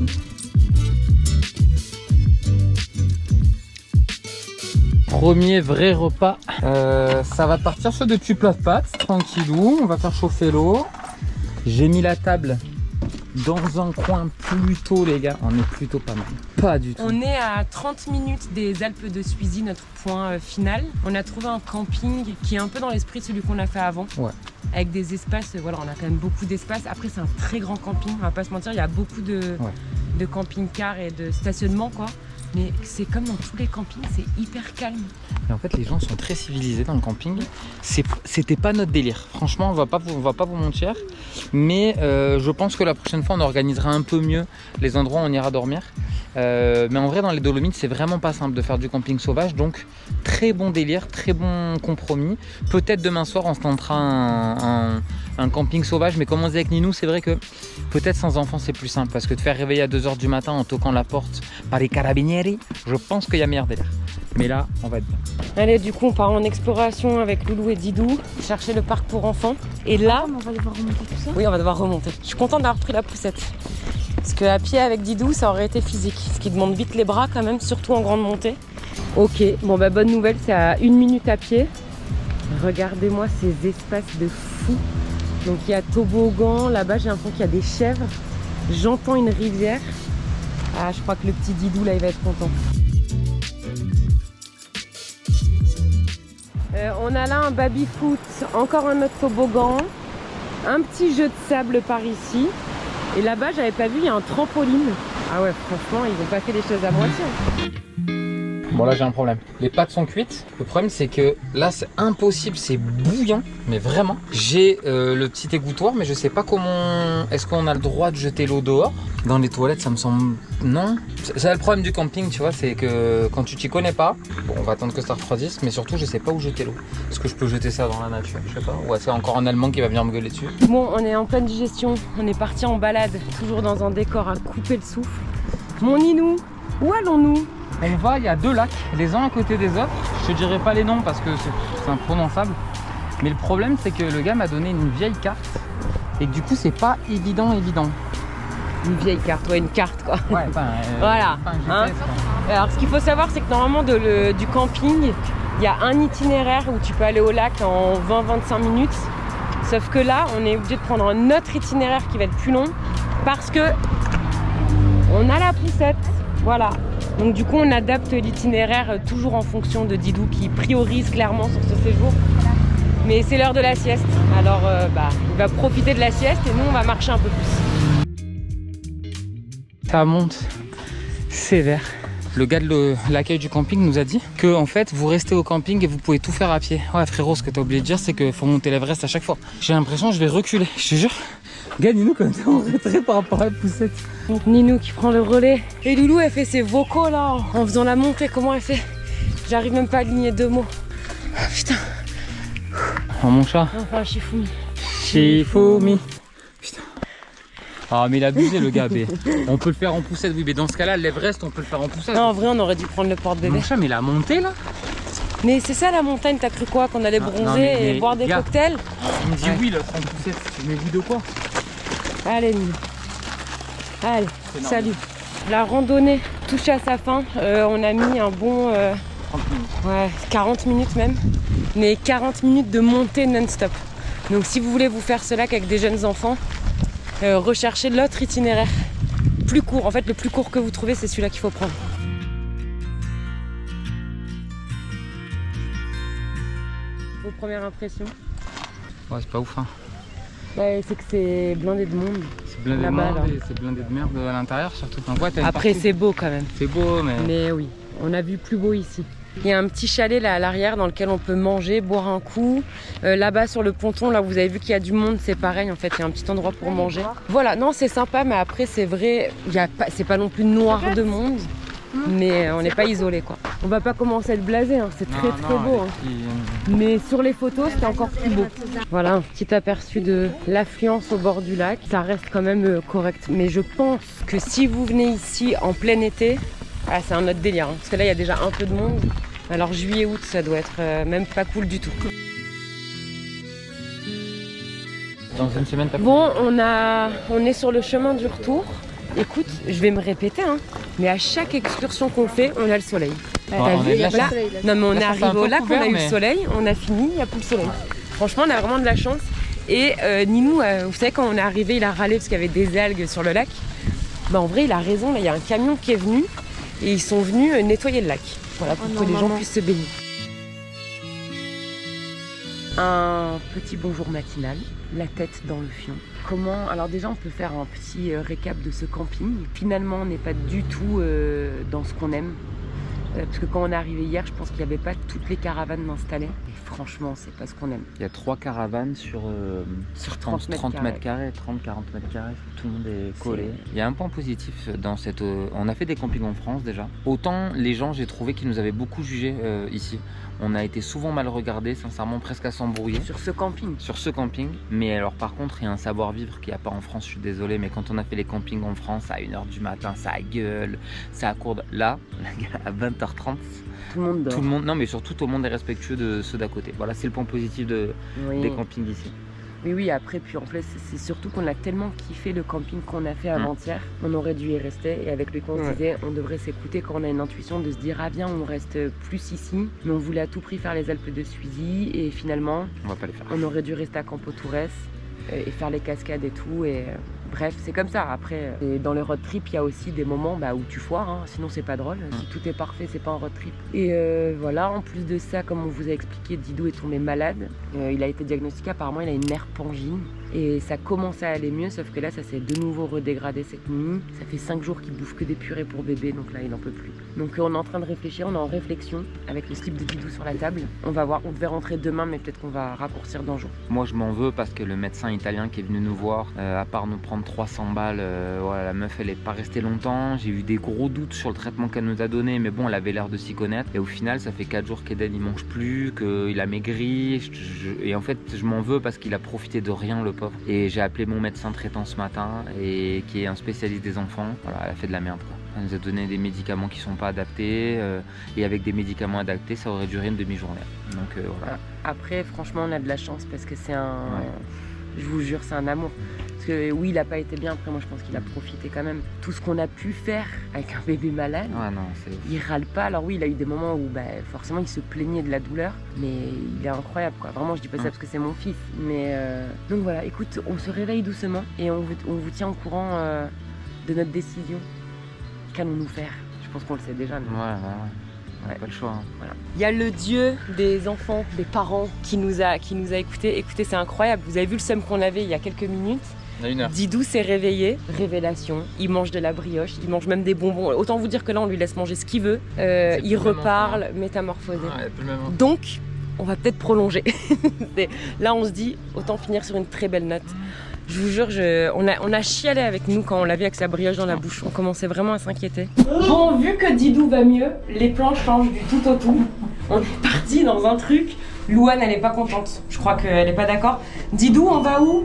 Premier vrai repas. Ça va partir sur des petits plats de pâtes, tranquillou. On va faire chauffer l'eau. J'ai mis la table dans un coin plutôt, les gars. On est plutôt pas mal. Pas du tout. On est à 30 minutes des Alpes de Sweezy, notre point final. On a trouvé un camping qui est un peu dans l'esprit de celui qu'on a fait avant. Ouais. Avec des espaces, voilà, on a quand même beaucoup d'espace. Après, c'est un très grand camping, on va pas se mentir, il y a beaucoup de de camping-car et de stationnement quoi. Mais c'est comme dans tous les campings, c'est hyper calme. Et en fait, les gens sont très civilisés dans le camping. C'était pas notre délire. Franchement, on va pas vous mentir. Mais je pense que la prochaine fois, on organisera un peu mieux les endroits où on ira dormir. Mais en vrai, dans les Dolomites, c'est vraiment pas simple de faire du camping sauvage. Donc, très bon délire, très bon compromis. Peut-être demain soir, on se tentera un camping sauvage. Mais comme on disait avec Ninou, c'est vrai que peut-être sans enfants, c'est plus simple. Parce que de faire réveiller à 2 h du matin en toquant la porte par les carabinieri, je pense qu'il y a meilleur délire. Mais là, on va être bien. Allez, du coup, on part en exploration avec Loulou et Didou, chercher le parc pour enfants. Et là, On va devoir remonter tout ça. oui, on va devoir remonter. Je suis contente d'avoir pris la poussette. Parce qu'à pied avec Didou, ça aurait été physique. Ce qui demande vite les bras quand même, surtout en grande montée. Ok, bon bah bonne nouvelle, c'est à 1 minute à pied. Regardez-moi ces espaces de fou. Donc il y a toboggan, là-bas j'ai l'impression qu'il y a des chèvres. J'entends une rivière. Ah, je crois que le petit Didou là, il va être content. On a là un baby-foot, encore un autre toboggan, un petit jeu de sable par ici. Et là-bas, j'avais pas vu, il y a un trampoline. Ah ouais, franchement, ils ont pas fait les choses à moitié. Bon, là, j'ai un problème. Les pâtes sont cuites. Le problème, c'est que là, c'est impossible. C'est bouillant, mais vraiment. J'ai le petit égouttoir, mais je sais pas comment... Est-ce qu'on a le droit de jeter l'eau dehors? Dans les toilettes, ça me semble... Non. C'est le problème du camping, tu vois, c'est que quand tu t'y connais pas, bon, on va attendre que ça refroidisse, mais surtout, je sais pas où jeter l'eau. Est-ce que je peux jeter ça dans la nature? Je sais pas. Ou est-ce qu'il y a encore un Allemand qui va venir me gueuler dessus? Bon, on est en pleine digestion. On est parti en balade, toujours dans un décor à couper le souffle. Mon Ninou, où allons-nous? On va, il y a 2 lacs, les uns à côté des autres. Je te dirai pas les noms parce que c'est imprononçable. Mais le problème, c'est que le gars m'a donné une vieille carte et que du coup, c'est pas évident. Une vieille carte, ouais, une carte quoi. Ouais, Voilà. Enfin, Hein. Alors ce qu'il faut savoir, c'est que normalement du camping, il y a un itinéraire où tu peux aller au lac en 20-25 minutes. Sauf que là, on est obligé de prendre un autre itinéraire qui va être plus long parce que on a la poussette. Voilà. Donc du coup, on adapte l'itinéraire toujours en fonction de Didou qui priorise clairement sur ce séjour. Mais c'est l'heure de la sieste. Alors il va profiter de la sieste et nous, on va marcher un peu plus. Ça monte sévère. Le gars de l'accueil du camping nous a dit que en fait vous restez au camping et vous pouvez tout faire à pied. Ouais frérot, ce que t'as oublié de dire, c'est qu'il faut monter l'Everest à chaque fois. J'ai l'impression que je vais reculer, je te jure. Gars, Ninou comme ça en retrait par rapport à la poussette. Donc Ninou qui prend le relais. Et Loulou, elle fait ses vocaux là en faisant la montée. Comment elle fait? J'arrive même pas à aligner 2 mots. Oh, putain. Oh mon chat. Enfin, Shifumi. Shifumi. Putain. Ah mais il a abusé le gars. Mais on peut le faire en poussette, oui, mais dans ce cas-là, l'Everest, on peut le faire en poussette. Non, en vrai, on aurait dû prendre le porte-bébé. Mon chat, mais la montée là. Mais c'est ça la montagne, t'as cru quoi? Qu'on allait bronzer et boire des cocktails? Il me dit oui, là, en poussette. Mais vous de quoi? Allez, Ninou. Allez, salut. La randonnée touche à sa fin. On a mis un bon 30 minutes. Ouais, 40 minutes même. Mais 40 minutes de montée non-stop. Donc si vous voulez vous faire ce lac avec des jeunes enfants, recherchez l'autre itinéraire. Plus court. En fait, le plus court que vous trouvez, c'est celui-là qu'il faut prendre. Vos premières impressions? Ouais, c'est pas ouf, hein. Ouais, c'est que c'est blindé de monde. C'est blindé de Là-bas, monde là. et c'est blindé de merde à l'intérieur surtout. Donc, ouais, t'as une Après, partie- c'est beau quand même. c'est beau, mais... Mais oui, on a vu plus beau ici. Il y a un petit chalet là à l'arrière dans lequel on peut manger, boire un coup. Là-bas sur le ponton, là vous avez vu qu'il y a du monde, c'est pareil en fait, il y a un petit endroit pour manger. Voilà, non c'est sympa, mais après c'est vrai, c'est pas non plus noir de monde, mais on n'est pas isolé quoi. On va pas commencer à être blasé, hein. C'est très très beau. Hein. Mais sur les photos c'était encore plus beau. Voilà un petit aperçu de l'affluence au bord du lac. Ça reste quand même correct. Mais je pense que si vous venez ici en plein été, ah, c'est un autre délire, hein. Parce que là il y a déjà un peu de monde. Alors juillet-août ça doit être même pas cool du tout. Dans une semaine, t'as... Bon, on est sur le chemin du retour. Écoute, je vais me répéter, hein, mais à chaque excursion qu'on fait, on a le soleil. T'as on vu a de la là, chance. non mais on Là, est ça fait un arrivé au peu lac, couvert, on a eu mais- le soleil, on a fini, il n'y a plus le soleil. Franchement, on a vraiment de la chance. Et Ninou, vous savez, quand on est arrivé, il a râlé parce qu'il y avait des algues sur le lac. Bah en vrai, il a raison, là, il y a un camion qui est venu et ils sont venus nettoyer le lac. Voilà, pour que les gens puissent se baigner. Un petit bonjour matinal, la tête dans le fion. Comment? Alors déjà on peut faire un petit récap de ce camping. Finalement on n'est pas du tout dans ce qu'on aime. Parce que quand on est arrivé hier, je pense qu'il n'y avait pas toutes les caravanes installées. Et franchement, c'est pas ce qu'on aime. Il y a 3 caravanes sur 30 mètres carrés, 30-40 mètres carrés. Tout le monde est collé. Il y a un point positif dans cette... on a fait des campings en France déjà. Autant les gens, j'ai trouvé qu'ils nous avaient beaucoup jugés ici. On a été souvent mal regardés, sincèrement, presque à s'embrouiller. Sur ce camping. Sur ce camping. Mais alors par contre, il y a un savoir-vivre qu'il n'y a pas en France, je suis désolé. Mais quand on a fait les campings en France, à 1h du matin, ça gueule, ça accourde. Là, à 20h30, tout le monde dort. Tout le monde, non mais surtout tout le monde est respectueux de ceux d'à côté. Voilà, c'est le point positif des campings ici. Oui, après, puis en fait, c'est surtout qu'on a tellement kiffé le camping qu'on a fait avant-hier, on aurait dû y rester. Et avec lui, on se disait, on devrait s'écouter quand on a une intuition de se dire, ah bien, on reste plus ici. Mais on voulait à tout prix faire les Alpes de Suizy. Et finalement, on va pas les faire. On aurait dû rester à Campo Tourès et faire les cascades et tout. Et bref, c'est comme ça. Après, dans le road trip, il y a aussi des moments où tu foires, hein, sinon c'est pas drôle. Si tout est parfait, c'est pas un road trip. Et voilà, en plus de ça, comme on vous a expliqué, Didou est tombé malade. Il a été diagnostiqué, apparemment il a une nerfangine. Et ça commençait à aller mieux, sauf que là, ça s'est de nouveau redégradé cette nuit. Ça fait 5 jours qu'il bouffe que des purées pour bébé, donc là, il n'en peut plus. Donc on est en train de réfléchir, on est en réflexion avec le slip de Didou sur la table. On va voir, on devait rentrer demain, mais peut-être qu'on va raccourcir d'un jour. Moi, je m'en veux parce que le médecin italien qui est venu nous voir, à part nous prendre 300 balles, voilà, la meuf, elle est pas restée longtemps. J'ai eu des gros doutes sur le traitement qu'elle nous a donné, mais bon, elle avait l'air de s'y connaître. Et au final, ça fait 4 jours qu'Eden, il mange plus, qu'il a maigri. Et en fait, je m'en veux parce qu'il a profité de rien, le pauvre. Et j'ai appelé mon médecin traitant ce matin, et qui est un spécialiste des enfants. Voilà, elle a fait de la merde, quoi. Elle nous a donné des médicaments qui sont pas adaptés, et avec des médicaments adaptés, ça aurait duré une demi-journée. Donc voilà. Après, franchement, on a de la chance parce que c'est un... Je vous jure, c'est un amour. Parce que oui, il a pas été bien. Après, moi, je pense qu'il a profité quand même. Tout ce qu'on a pu faire avec un bébé malade, il râle pas. Alors oui, il a eu des moments où forcément, il se plaignait de la douleur. Mais il est incroyable, quoi. Vraiment, je dis pas ça parce que c'est mon fils. Mais donc voilà, écoute, on se réveille doucement et on vous tient au courant de notre décision. Qu'allons-nous faire? Je pense qu'on le sait déjà. Mais... Ouais. Pas le choix. Hein. Voilà. Il y a le dieu des enfants, des parents qui nous a écoutés. Écoutez, c'est incroyable. Vous avez vu le seum qu'on avait il y a quelques minutes. Il y a 1 heure. Didou s'est réveillé. Révélation. Il mange de la brioche. Il mange même des bonbons. Autant vous dire que là, on lui laisse manger ce qu'il veut. Il reparle, métamorphosé. Donc, on va peut-être prolonger. Là, on se dit, autant finir sur une très belle note. Je vous jure, on a chialé avec nous quand on l'a vu avec sa brioche dans la bouche. On commençait vraiment à s'inquiéter. Bon, vu que Didou va mieux, les plans changent du tout au tout. On est parti dans un truc. Louane, elle est pas contente. Je crois qu'elle est pas d'accord. Didou, on va où?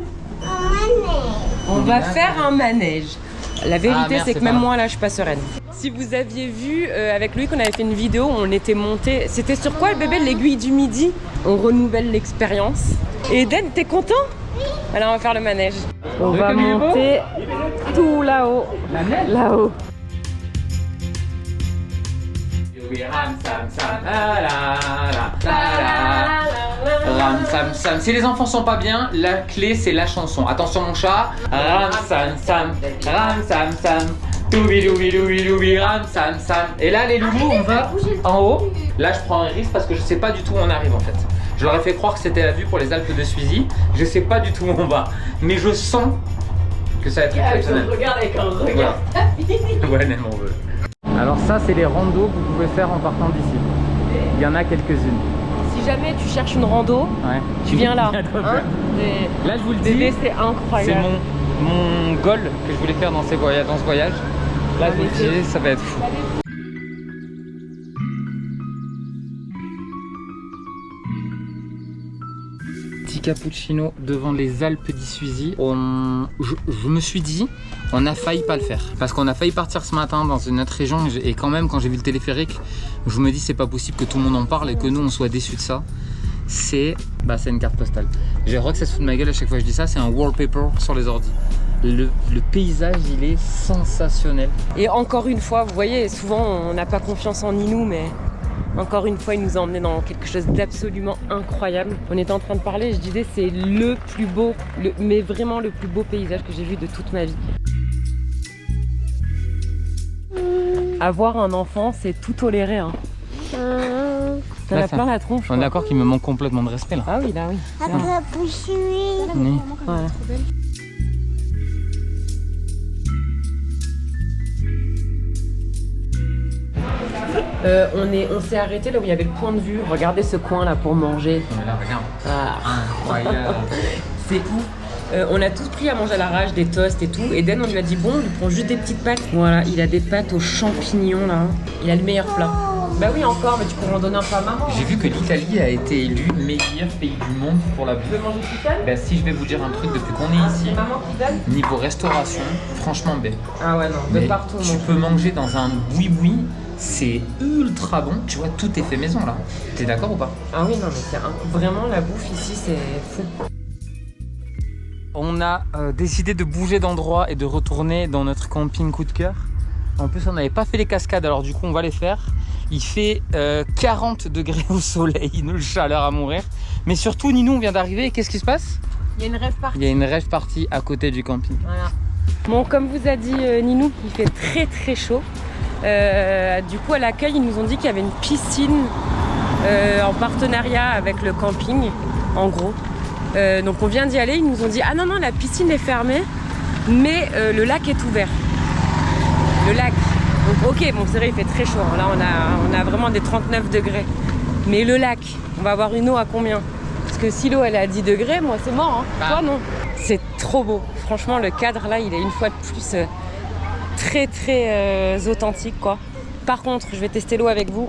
On va faire un manège. La vérité, c'est que même moi, là, je suis pas sereine. Si vous aviez vu avec Louis qu'on avait fait une vidéo où on était monté. C'était sur quoi le bébé? L'aiguille du midi. On renouvelle l'expérience. Et Eden, t'es content? Alors on va faire le manège. On va monter tout là-haut. Là-haut. Ram sam sam. Si les enfants sont pas bien, la clé c'est la chanson. Attention mon chat. Ram sam sam. Ram sam sam. Toubi doubi doubi doubi ram sam sam. Et là les loulous, on va en haut. Là je prends un risque parce que je sais pas du tout où on arrive en fait. Je leur ai fait croire que c'était la vue pour les Alpes de Suizy. Je sais pas du tout où on va, mais je sens que ça va être exceptionnel. Je regarde avec un regard. Ouais, même on veut. Alors ça, c'est les randos que vous pouvez faire en partant d'ici. Il y en a quelques-unes. Si jamais tu cherches une rando, tu viens là. Là, je vous le dis, c'est incroyable. C'est mon goal que je voulais faire dans ce voyage. Là, je vous le dis, ça va être fou. Petit cappuccino devant les Alpes d'Isuizy. Je me suis dit, on a failli pas le faire. Parce qu'on a failli partir ce matin dans une autre région. Et quand même, quand j'ai vu le téléphérique, je me dis, c'est pas possible que tout le monde en parle et que nous, on soit déçus de ça. C'est une carte postale. J'ai que ça se fout de ma gueule à chaque fois que je dis ça. C'est un wallpaper sur les ordis. Le paysage, il est sensationnel. Et encore une fois, vous voyez, souvent, on n'a pas confiance en Ninou, mais... Encore une fois, il nous a emmenés dans quelque chose d'absolument incroyable. On était en train de parler, je disais c'est le plus beau, mais vraiment le plus beau paysage que j'ai vu de toute ma vie. Avoir un enfant, c'est tout tolérer. Hein. T'en Là, as plein la tronche. On est d'accord qu'il me manque complètement de respect là. Ah oui, là oui. Après, pousser. Oui. Voilà. On s'est arrêté là où il y avait le point de vue. Regardez ce coin là pour manger. Mais là, regarde. Ah. Incroyable. C'est ouf. On a tous pris à manger à l'arrache, des toasts et tout. Et Dan, on lui a dit bon, on lui prend juste des petites pâtes. Voilà, il a des pâtes aux champignons là. Il a le meilleur plat. Bah oui, encore, mais tu pourrais en donner un peu à maman. J'ai vu que l'Italie a été élue meilleur pays du monde pour la bouffe. Tu veux manger tout seul? Bah, si je vais vous dire un truc depuis qu'on est ici, C'est maman qui donne? niveau restauration, franchement, ben, Ah ouais, non, de mais partout. tu non. peux manger dans un boui-boui, c'est ultra bon. Tu vois, tout est fait maison là. T'es d'accord ou pas? Ah oui, non, mais c'est vraiment la bouffe ici, c'est fou. On a décidé de bouger d'endroit et de retourner dans notre camping coup de cœur. En plus, on n'avait pas fait les cascades, alors du coup, on va les faire. Il fait 40 degrés au soleil, une chaleur à mourir. Mais surtout, Ninou, on vient d'arriver et qu'est-ce qui se passe? Il y a une rêve partie. Il y a une rave party à côté du camping. Voilà. Bon, comme vous a dit Ninou, il fait très très chaud. Du coup, à l'accueil, ils nous ont dit qu'il y avait une piscine en partenariat avec le camping, en gros. Donc on vient d'y aller, ils nous ont dit ah non non, la piscine est fermée, mais le lac est ouvert. Le lac. Donc ok, bon c'est vrai, il fait très chaud. Là on a vraiment des 39 degrés. Mais le lac, on va avoir une eau à combien? Parce que si l'eau elle est à 10 degrés, moi c'est mort. Hein. Toi non. C'est trop beau. Franchement, le cadre là, il est une fois de plus très très authentique quoi. Par contre, je vais tester l'eau avec vous.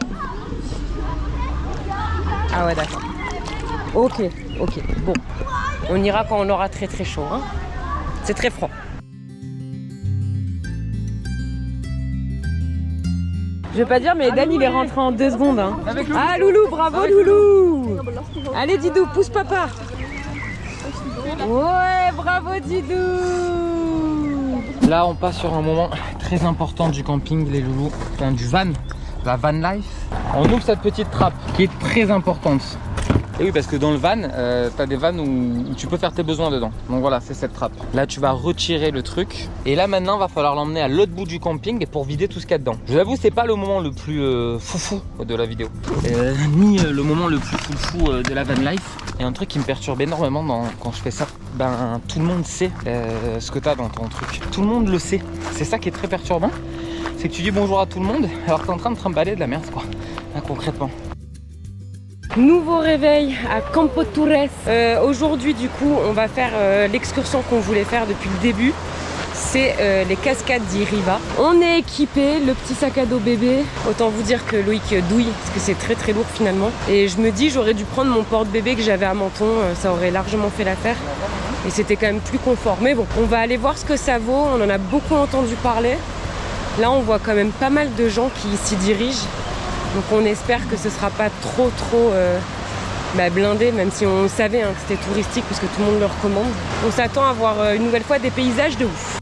Ah ouais, d'accord. Ok, bon. On ira quand on aura très très chaud. Hein. C'est très froid. Je vais pas dire, mais Dan il est rentré en 2 secondes. Hein. Ah Loulou, bravo Loulou. Allez Didou, pousse papa. Ouais, bravo Didou. Là, on passe sur un moment très important du camping, les loulous, enfin, du van, la van life. On ouvre cette petite trappe qui est très importante. Et oui, parce que dans le van, tu as des vannes où tu peux faire tes besoins dedans. Donc voilà, c'est cette trappe. Là, tu vas retirer le truc. Et là, maintenant, il va falloir l'emmener à l'autre bout du camping pour vider tout ce qu'il y a dedans. Je vous avoue, c'est pas le moment le plus foufou de la vidéo. Ni le moment le plus foufou de la van life. Et un truc qui me perturbe énormément quand je fais ça, ben tout le monde sait ce que tu as dans ton truc. Tout le monde le sait. C'est ça qui est très perturbant. C'est que tu dis bonjour à tout le monde alors que tu es en train de trimballer de la merde, quoi. Là, concrètement. Nouveau réveil à Campo Torres. Aujourd'hui du coup on va faire l'excursion qu'on voulait faire depuis le début. C'est les cascades d'Iriva. On est équipé, le petit sac à dos bébé. Autant vous dire que Loïc douille parce que c'est très très lourd finalement. Et je me dis j'aurais dû prendre mon porte-bébé que j'avais à Menton, ça aurait largement fait l'affaire. Et c'était quand même plus confort. Mais bon, on va aller voir ce que ça vaut. On en a beaucoup entendu parler. Là on voit quand même pas mal de gens qui s'y dirigent. Donc on espère que ce sera pas trop blindé, même si on savait que c'était touristique puisque tout le monde le recommande. On s'attend à voir une nouvelle fois des paysages de ouf.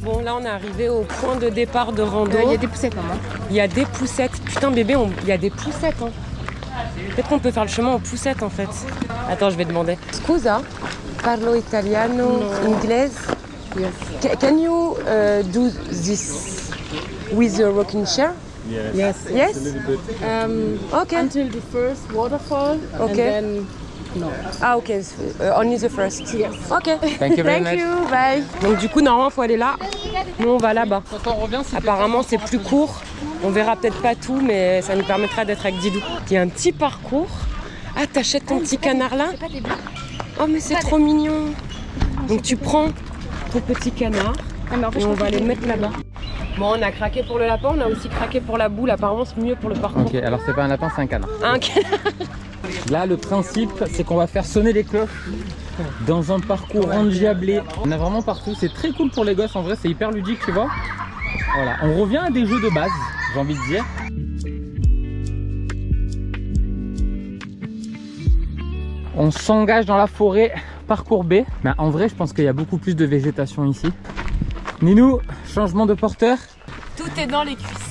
Bon là on est arrivé au point de départ de rando. Il y a des poussettes, maman. Il y a des poussettes. Putain bébé, il y a des poussettes. Hein. Peut-être qu'on peut faire le chemin aux poussettes en fait. Attends, je vais demander. Scusa, parlo italiano, inglese. Yes. Can you do this with your rocking chair? Yes. Yes? A little bit. Okay. Until the first waterfall, Okay. and then no. Ah ok, only the first. Yes. Ok. Thank you very much. you, bye. Donc du coup normalement il faut aller là. Nous on va là-bas. Quand on revient, Apparemment c'est plus court. On verra peut-être pas tout, mais ça nous permettra d'être avec Didou. Il y a un petit parcours. Ah, t'achètes ton petit canard là? Oh mais c'est trop mignon. Donc tu prends ton petit canard et on va aller le mettre là-bas. Bon, on a craqué pour le lapin, on a aussi craqué pour la boule. Apparemment c'est mieux pour le parcours. Ok, alors c'est pas un lapin, c'est un canard. Un canard. Là, le principe, c'est qu'on va faire sonner les cloches dans un parcours endiablé. On a vraiment partout. C'est très cool pour les gosses. En vrai, c'est hyper ludique, tu vois. Voilà, on revient à des jeux de base, j'ai envie de dire. On s'engage dans la forêt, parcours B. Mais en vrai, je pense qu'il y a beaucoup plus de végétation ici. Ninou, changement de porteur. Tout est dans les cuisses.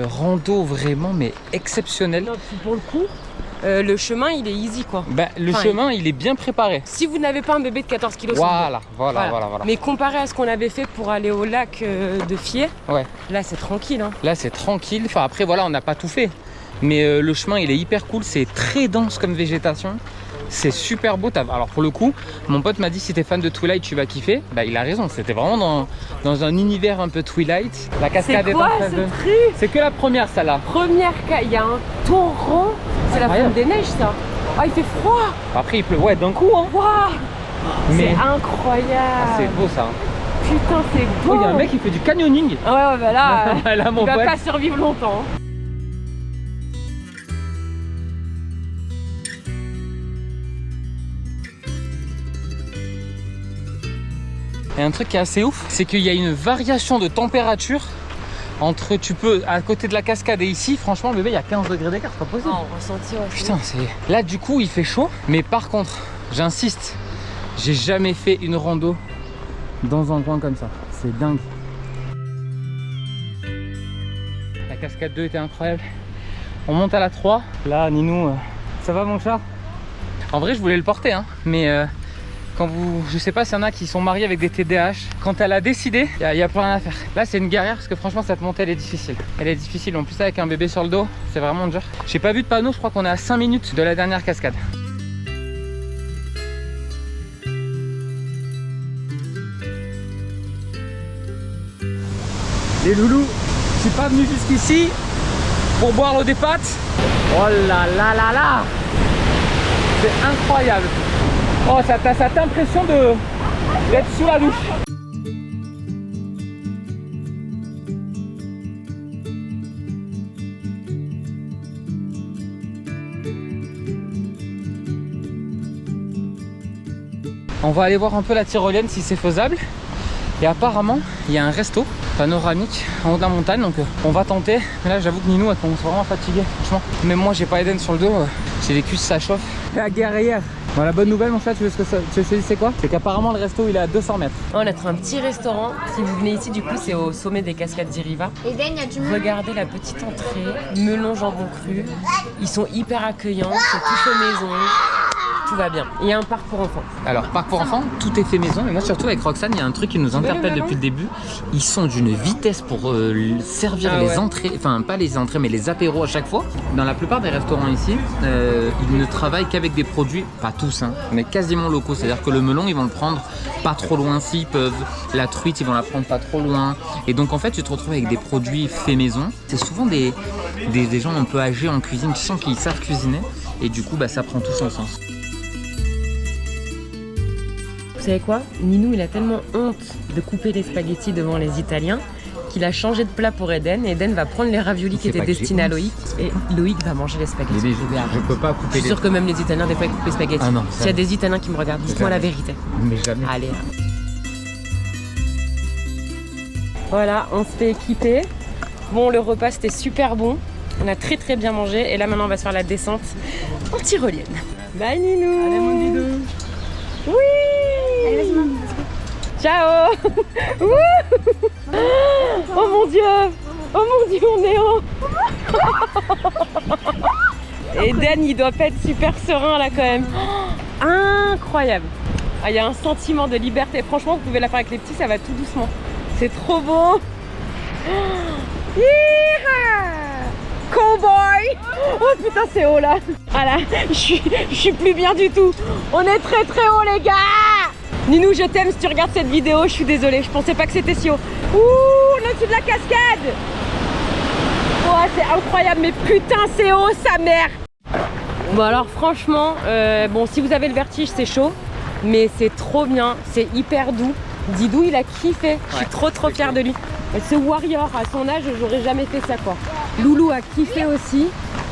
rando vraiment mais exceptionnelle. Non, puis pour le coup, le chemin il est easy quoi. Bah, le chemin il est bien préparé. Si vous n'avez pas un bébé de 14 kg, Voilà. Mais comparé à ce qu'on avait fait pour aller au lac de Fier, Ouais. là c'est tranquille. Hein. Là c'est tranquille. Enfin après voilà, on n'a pas tout fait. Mais le chemin il est hyper cool, c'est très dense comme végétation. C'est super beau. Alors pour le coup, mon pote m'a dit si t'es fan de Twilight tu vas kiffer. Bah il a raison, c'était vraiment dans un univers un peu Twilight. La cascade est en face de... C'est que la première celle-là. Il y a un torrent. C'est la fonte des neiges ça. Ah il fait froid. Après il pleut, ouais d'un coup hein. Waouh. Mais... C'est incroyable. Ah, c'est beau ça. Putain c'est beau. Oh, il y a un mec qui fait du canyoning. Ah ouais bah là, là mon il va pote. pas survivre longtemps. Et un truc qui est assez ouf, c'est qu'il y a une variation de température entre, tu peux, à côté de la cascade et ici, franchement le bébé il y a 15 degrés d'écart, c'est pas possible. Oh, ressenti, ouais, putain, c'est... Là du coup il fait chaud, mais par contre, j'insiste, j'ai jamais fait une rando dans un coin comme ça, c'est dingue. La cascade 2 était incroyable. On monte à la 3, là Ninou, ça va mon chat? En vrai je voulais le porter hein, mais... Quand vous, je sais pas s'il y en a qui sont mariés avec des TDAH, quand elle a décidé, il y a plus rien à faire. Là c'est une galère parce que franchement cette montée elle est difficile. Elle est difficile, en plus avec un bébé sur le dos, c'est vraiment dur. J'ai pas vu de panneau, je crois qu'on est à 5 minutes de la dernière cascade. Les loulous, je suis pas venu jusqu'ici pour boire l'eau des pâtes. Oh là là là là, c'est incroyable. Oh, ça t'as cette impression d'être sous la douche. On va aller voir un peu la tyrolienne si c'est faisable. Et apparemment, il y a un resto panoramique en haut de la montagne, donc on va tenter. Mais là, j'avoue que Ninou, elle commence vraiment fatiguée, franchement. Même moi, j'ai pas Eden sur le dos, j'ai les cuisses, ça chauffe. La guerrière. Bon, la bonne nouvelle, mon chat, tu veux que c'est quoi? C'est qu'apparemment, le resto, il est à 200 mètres. On a trouvé un petit restaurant. Si vous venez ici, du coup, c'est au sommet des cascades d'Iriva. Regardez la petite entrée, melon jambon cru. Ils sont hyper accueillants, c'est tout fait maison. Tout va bien. Il y a un parc pour enfants. Alors, parc pour enfants, tout est fait maison. Mais moi, surtout avec Roxane, il y a un truc qui nous interpelle depuis le début. Ils sont d'une vitesse pour servir les entrées, enfin pas les entrées, mais les apéros à chaque fois. Dans la plupart des restaurants ici, ils ne travaillent qu'avec des produits, pas tous, hein, mais quasiment locaux. C'est-à-dire que le melon, ils vont le prendre pas trop loin s'ils peuvent. La truite, ils vont la prendre pas trop loin. Et donc, en fait, tu te retrouves avec des produits faits maison. C'est souvent des gens un peu âgés en cuisine, tu sens qu'ils savent cuisiner. Et du coup, bah, ça prend tout son sens. Vous savez quoi? Ninou, il a tellement honte de couper les spaghettis devant les Italiens qu'il a changé de plat pour Eden. Et Eden va prendre les raviolis qui étaient destinés à Loïc. Et Loïc va manger les spaghettis. Je peux pas couper Je suis sûre que même les Italiens, des fois, ils coupent les spaghettis. Ah non, s'il y a des Italiens qui me regardent, dites-moi la vérité. Mais jamais. Allez. Voilà, on se fait équiper. Bon, le repas, c'était super bon. On a très très bien mangé. Et là, maintenant, on va se faire la descente en tyrolienne. Bye, Ninou. Allez, mon bidou. Oui. Ciao. Oh mon dieu. Oh mon dieu, on est haut. Eden, il doit pas être super serein là quand même. Incroyable. Ah, il y a un sentiment de liberté. Franchement, vous pouvez la faire avec les petits, ça va tout doucement. C'est trop beau. Cowboy. Oh putain, c'est haut là. Voilà, je suis plus bien du tout. On est très très haut les gars. Ninou, je t'aime si tu regardes cette vidéo, je suis désolée, je pensais pas que c'était si haut. Ouh, on est au-dessus de la cascade. Oh, c'est incroyable, mais putain, c'est haut, sa mère. Bon alors franchement, bon si vous avez le vertige, c'est chaud, mais c'est trop bien, c'est hyper doux. Didou, il a kiffé, je suis trop fière de lui. Et ce warrior, à son âge, j'aurais jamais fait ça quoi. Loulou a kiffé aussi,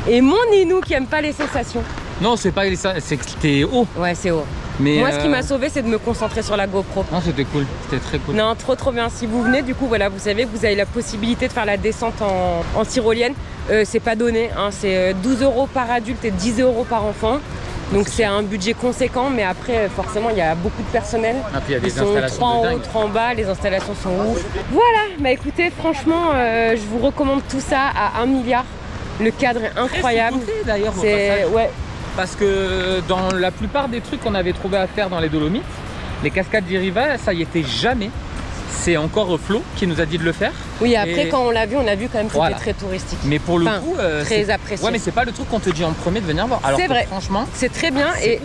et mon Ninou qui aime pas les sensations. Non, c'est pas ça, c'est que c'était haut. Ouais, c'est haut. Mais moi, ce qui m'a sauvé, c'est de me concentrer sur la GoPro. Non, c'était cool, c'était très cool. Non, trop bien. Si vous venez, du coup, voilà, vous savez, vous avez la possibilité de faire la descente en tyrolienne. C'est pas donné, hein, c'est 12 € par adulte et 10 € par enfant. Donc c'est un budget conséquent, mais après forcément il y a beaucoup de personnel. Ah, puis il y a des Ils sont installations 3 en de haut, dingue. 3 en bas, les installations sont ouf. Voilà, bah écoutez, franchement, je vous recommande tout ça à 1 milliard. Le cadre est incroyable. Très sous-coté, d'ailleurs, au C'est passage. ouais, Parce que dans la plupart des trucs qu'on avait trouvé à faire dans les Dolomites, les cascades d'Iriva, ça y était jamais. C'est encore Flo qui nous a dit de le faire. oui. Après Et- quand on l'a vu quand même que c'était Voilà. très touristique. Mais pour le Enfin, coup, très c'est- apprécié. Ouais, mais c'est pas le truc qu'on te dit en premier de venir voir. Alors C'est que vrai. franchement, C'est très bien c'est et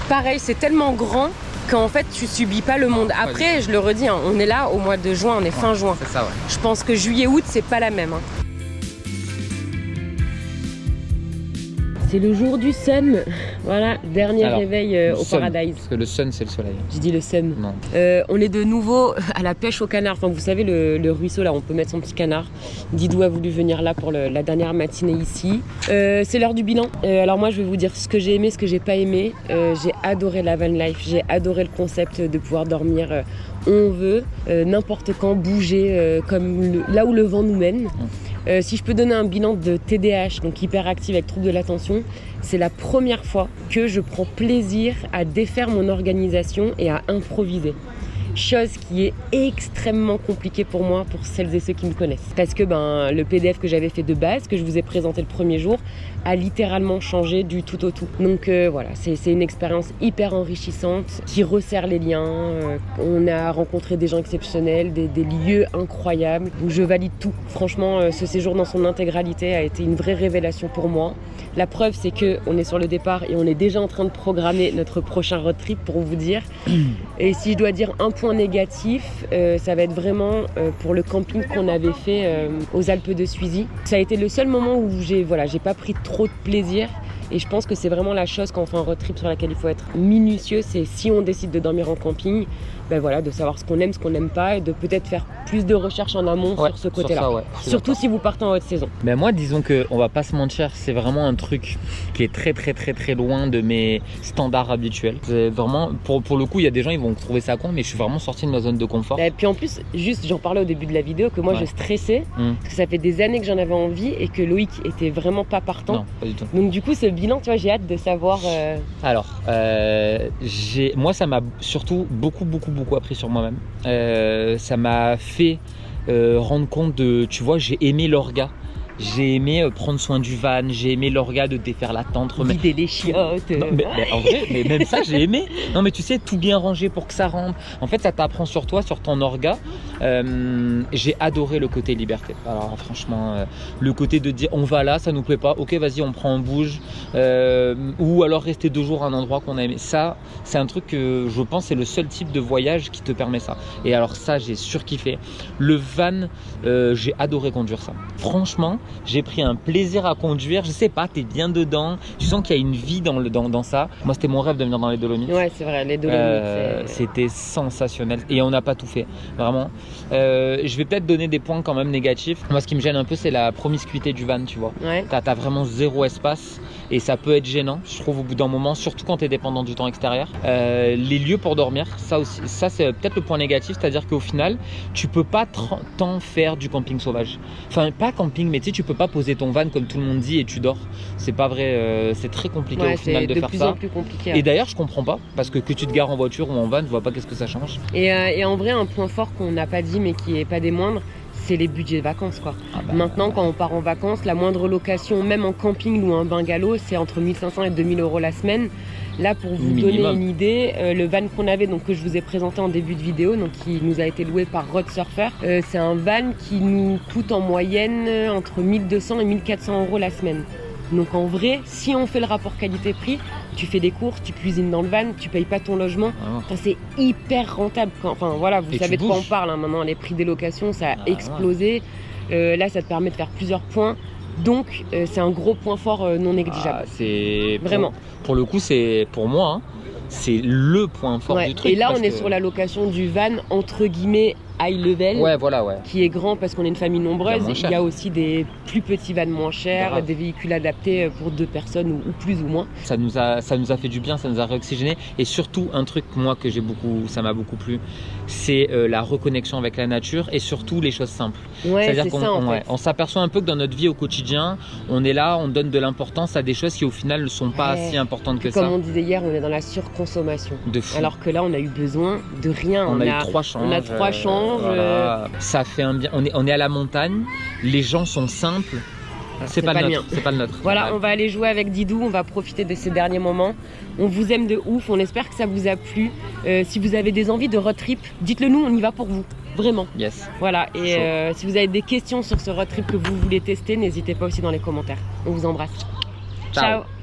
pareil, c'est tellement grand qu'en fait tu subis pas le monde. Après, je le redis, hein, on est là au mois de juin, on est fin juin. c'est ça, ouais. Je pense que juillet-août, c'est pas la même. Hein. C'est le jour du sun. Voilà, dernier Alors, réveil Le au sun, Paradise. Parce que le sun, c'est le soleil. J'ai dit le sun. Non. On est de nouveau à la pêche au canard. Enfin, vous savez, le ruisseau là, on peut mettre son petit canard. Didou a voulu venir là pour la dernière matinée ici. C'est l'heure du bilan. Alors moi, je vais vous dire ce que j'ai aimé, ce que j'ai pas aimé. J'ai adoré la van life. J'ai adoré le concept de pouvoir dormir où on veut, n'importe quand, bouger comme là où le vent nous mène. Si je peux donner un bilan de TDAH, donc hyperactive avec trouble de l'attention, c'est la première fois que je prends plaisir à défaire mon organisation et à improviser. Chose qui est extrêmement compliquée pour moi, pour celles et ceux qui me connaissent. Parce que le PDF que j'avais fait de base, que je vous ai présenté le premier jour, a littéralement changé du tout au tout. Donc voilà, c'est une expérience hyper enrichissante, qui resserre les liens. On a rencontré des gens exceptionnels, des lieux incroyables. Donc je valide tout. Franchement, ce séjour dans son intégralité a été une vraie révélation pour moi. La preuve, c'est qu'on est sur le départ et on est déjà en train de programmer notre prochain road trip, pour vous dire. Et si je dois dire un point négatif, ça va être vraiment pour le camping qu'on avait fait aux Alpes de Suisy. Ça a été le seul moment où j'ai pas pris trop de plaisir. Et je pense que c'est vraiment la chose quand on fait un road trip sur laquelle il faut être minutieux, c'est si on décide de dormir en camping, de savoir ce qu'on aime, ce qu'on n'aime pas, et de peut-être faire plus de recherches en amont sur ce côté-là. ça, ouais, je suis Surtout d'accord. si vous partez en haute saison. Mais moi, disons que on va pas se mentir, c'est vraiment un truc qui est très très très très loin de mes standards habituels. C'est vraiment, pour le coup, il y a des gens ils vont trouver ça con, mais je suis vraiment sorti de ma zone de confort. Et puis en plus, juste j'en parlais au début de la vidéo que moi Ouais. je stressais Mm. parce que ça fait des années que j'en avais envie et que Loïc était vraiment pas partant. Non, pas du tout. Donc du coup ce bilan, tu vois, j'ai hâte de savoir. Alors, moi, ça m'a surtout beaucoup appris sur moi-même. Ça m'a fait rendre compte de, tu vois, j'ai aimé l'orga. J'ai aimé prendre soin du van, j'ai aimé l'orga de défaire la tente, remettre. Vider les chiottes. Non, mais en vrai, mais même ça j'ai aimé. Non mais tu sais, tout bien rangé pour que ça rentre. En fait, ça t'apprend sur toi, sur ton orga. J'ai adoré le côté liberté. Alors franchement, le côté de dire on va là, ça nous plaît pas, ok vas-y on prend, on bouge. Ou alors rester 2 jours à un endroit qu'on a aimé. Ça, c'est un truc que je pense c'est le seul type de voyage qui te permet ça. Et alors ça, j'ai surkiffé. Le van, j'ai adoré conduire ça. Franchement, j'ai pris un plaisir à conduire. Je sais pas, t'es bien dedans. Tu sens qu'il y a une vie dans ça. Moi, c'était mon rêve de venir dans les Dolomites. Ouais, c'est vrai, les Dolomites. C'était sensationnel et on n'a pas tout fait, vraiment. Je vais peut-être donner des points quand même négatifs. Moi, ce qui me gêne un peu, c'est la promiscuité du van, tu vois. Ouais. T'as vraiment 0 espace et ça peut être gênant, je trouve, au bout d'un moment, surtout quand t'es dépendant du temps extérieur. Les lieux pour dormir, ça aussi, ça c'est peut-être le point négatif, c'est-à-dire qu'au final, tu peux pas tant faire du camping sauvage. Enfin, pas camping, mais tu sais, tu peux pas poser ton van comme tout le monde dit et tu dors. C'est pas vrai, c'est très compliqué Ouais, au final de c'est de faire plus ça. en plus compliqué. Et d'ailleurs, je comprends pas, parce que tu te gares en voiture ou en van, je vois pas qu'est-ce que ça change. Et en vrai, un point fort qu'on n'a pas dit mais qui est pas des moindres, c'est les budgets de vacances quoi. Ah bah, Maintenant, quand on part en vacances, la moindre location, même en camping ou en bungalow, c'est entre 1500 et 2000 euros la semaine. Là, pour vous donner une idée, le van qu'on avait, donc que je vous ai présenté en début de vidéo, donc qui nous a été loué par Road Surfer, c'est un van qui nous coûte en moyenne entre 1200 et 1400 euros la semaine. Donc en vrai, si on fait le rapport qualité-prix, tu fais des courses, tu cuisines dans le van, tu payes pas ton logement. vraiment. Enfin, c'est hyper rentable. Enfin voilà, vous Et savez tu de quoi on bouges. parle. Hein. Maintenant, les prix des locations, ça a Ah, explosé. Là, ça te permet de faire plusieurs points. Donc, c'est un gros point fort non négligeable. Ah, c'est Vraiment. Pour le coup, c'est pour moi, hein, c'est le point fort Ouais. du truc. Et là, parce on est que- sur la location du van entre guillemets high level. Ouais, voilà, ouais. Qui est grand parce qu'on est une famille nombreuse. Moins cher. Il y a aussi des plus petits vannes moins chers, Grave. des véhicules adaptés pour 2 personnes ou plus ou moins. Ça nous a fait du bien, ça nous a réoxygéné. Et surtout, un truc, moi, ça m'a beaucoup plu, c'est la reconnexion avec la nature et surtout les choses simples. Ouais, C'est-à-dire c'est qu'on ça en fait. on s'aperçoit un peu que dans notre vie au quotidien, on est là, on donne de l'importance à des choses qui au final ne sont pas Ouais. si importantes que Comme ça. on disait hier, on est dans la surconsommation. De fou. Alors que là, on a eu besoin de rien. on a eu 3 changes. on a 3 changes. Voilà. Ça fait un bien. On est à la montagne, les gens sont simples. C'est pas, pas le le nôtre. C'est pas le nôtre. Voilà, Ouais. on va aller jouer avec Didou, on va profiter de ces derniers moments. On vous aime de ouf, on espère que ça vous a plu. Si vous avez des envies de road trip, dites-le nous, on y va pour vous. Vraiment. Yes. Voilà, et Chaud. si vous avez des questions sur ce road trip que vous voulez tester, n'hésitez pas aussi dans les commentaires. On vous embrasse. Ciao. Ciao.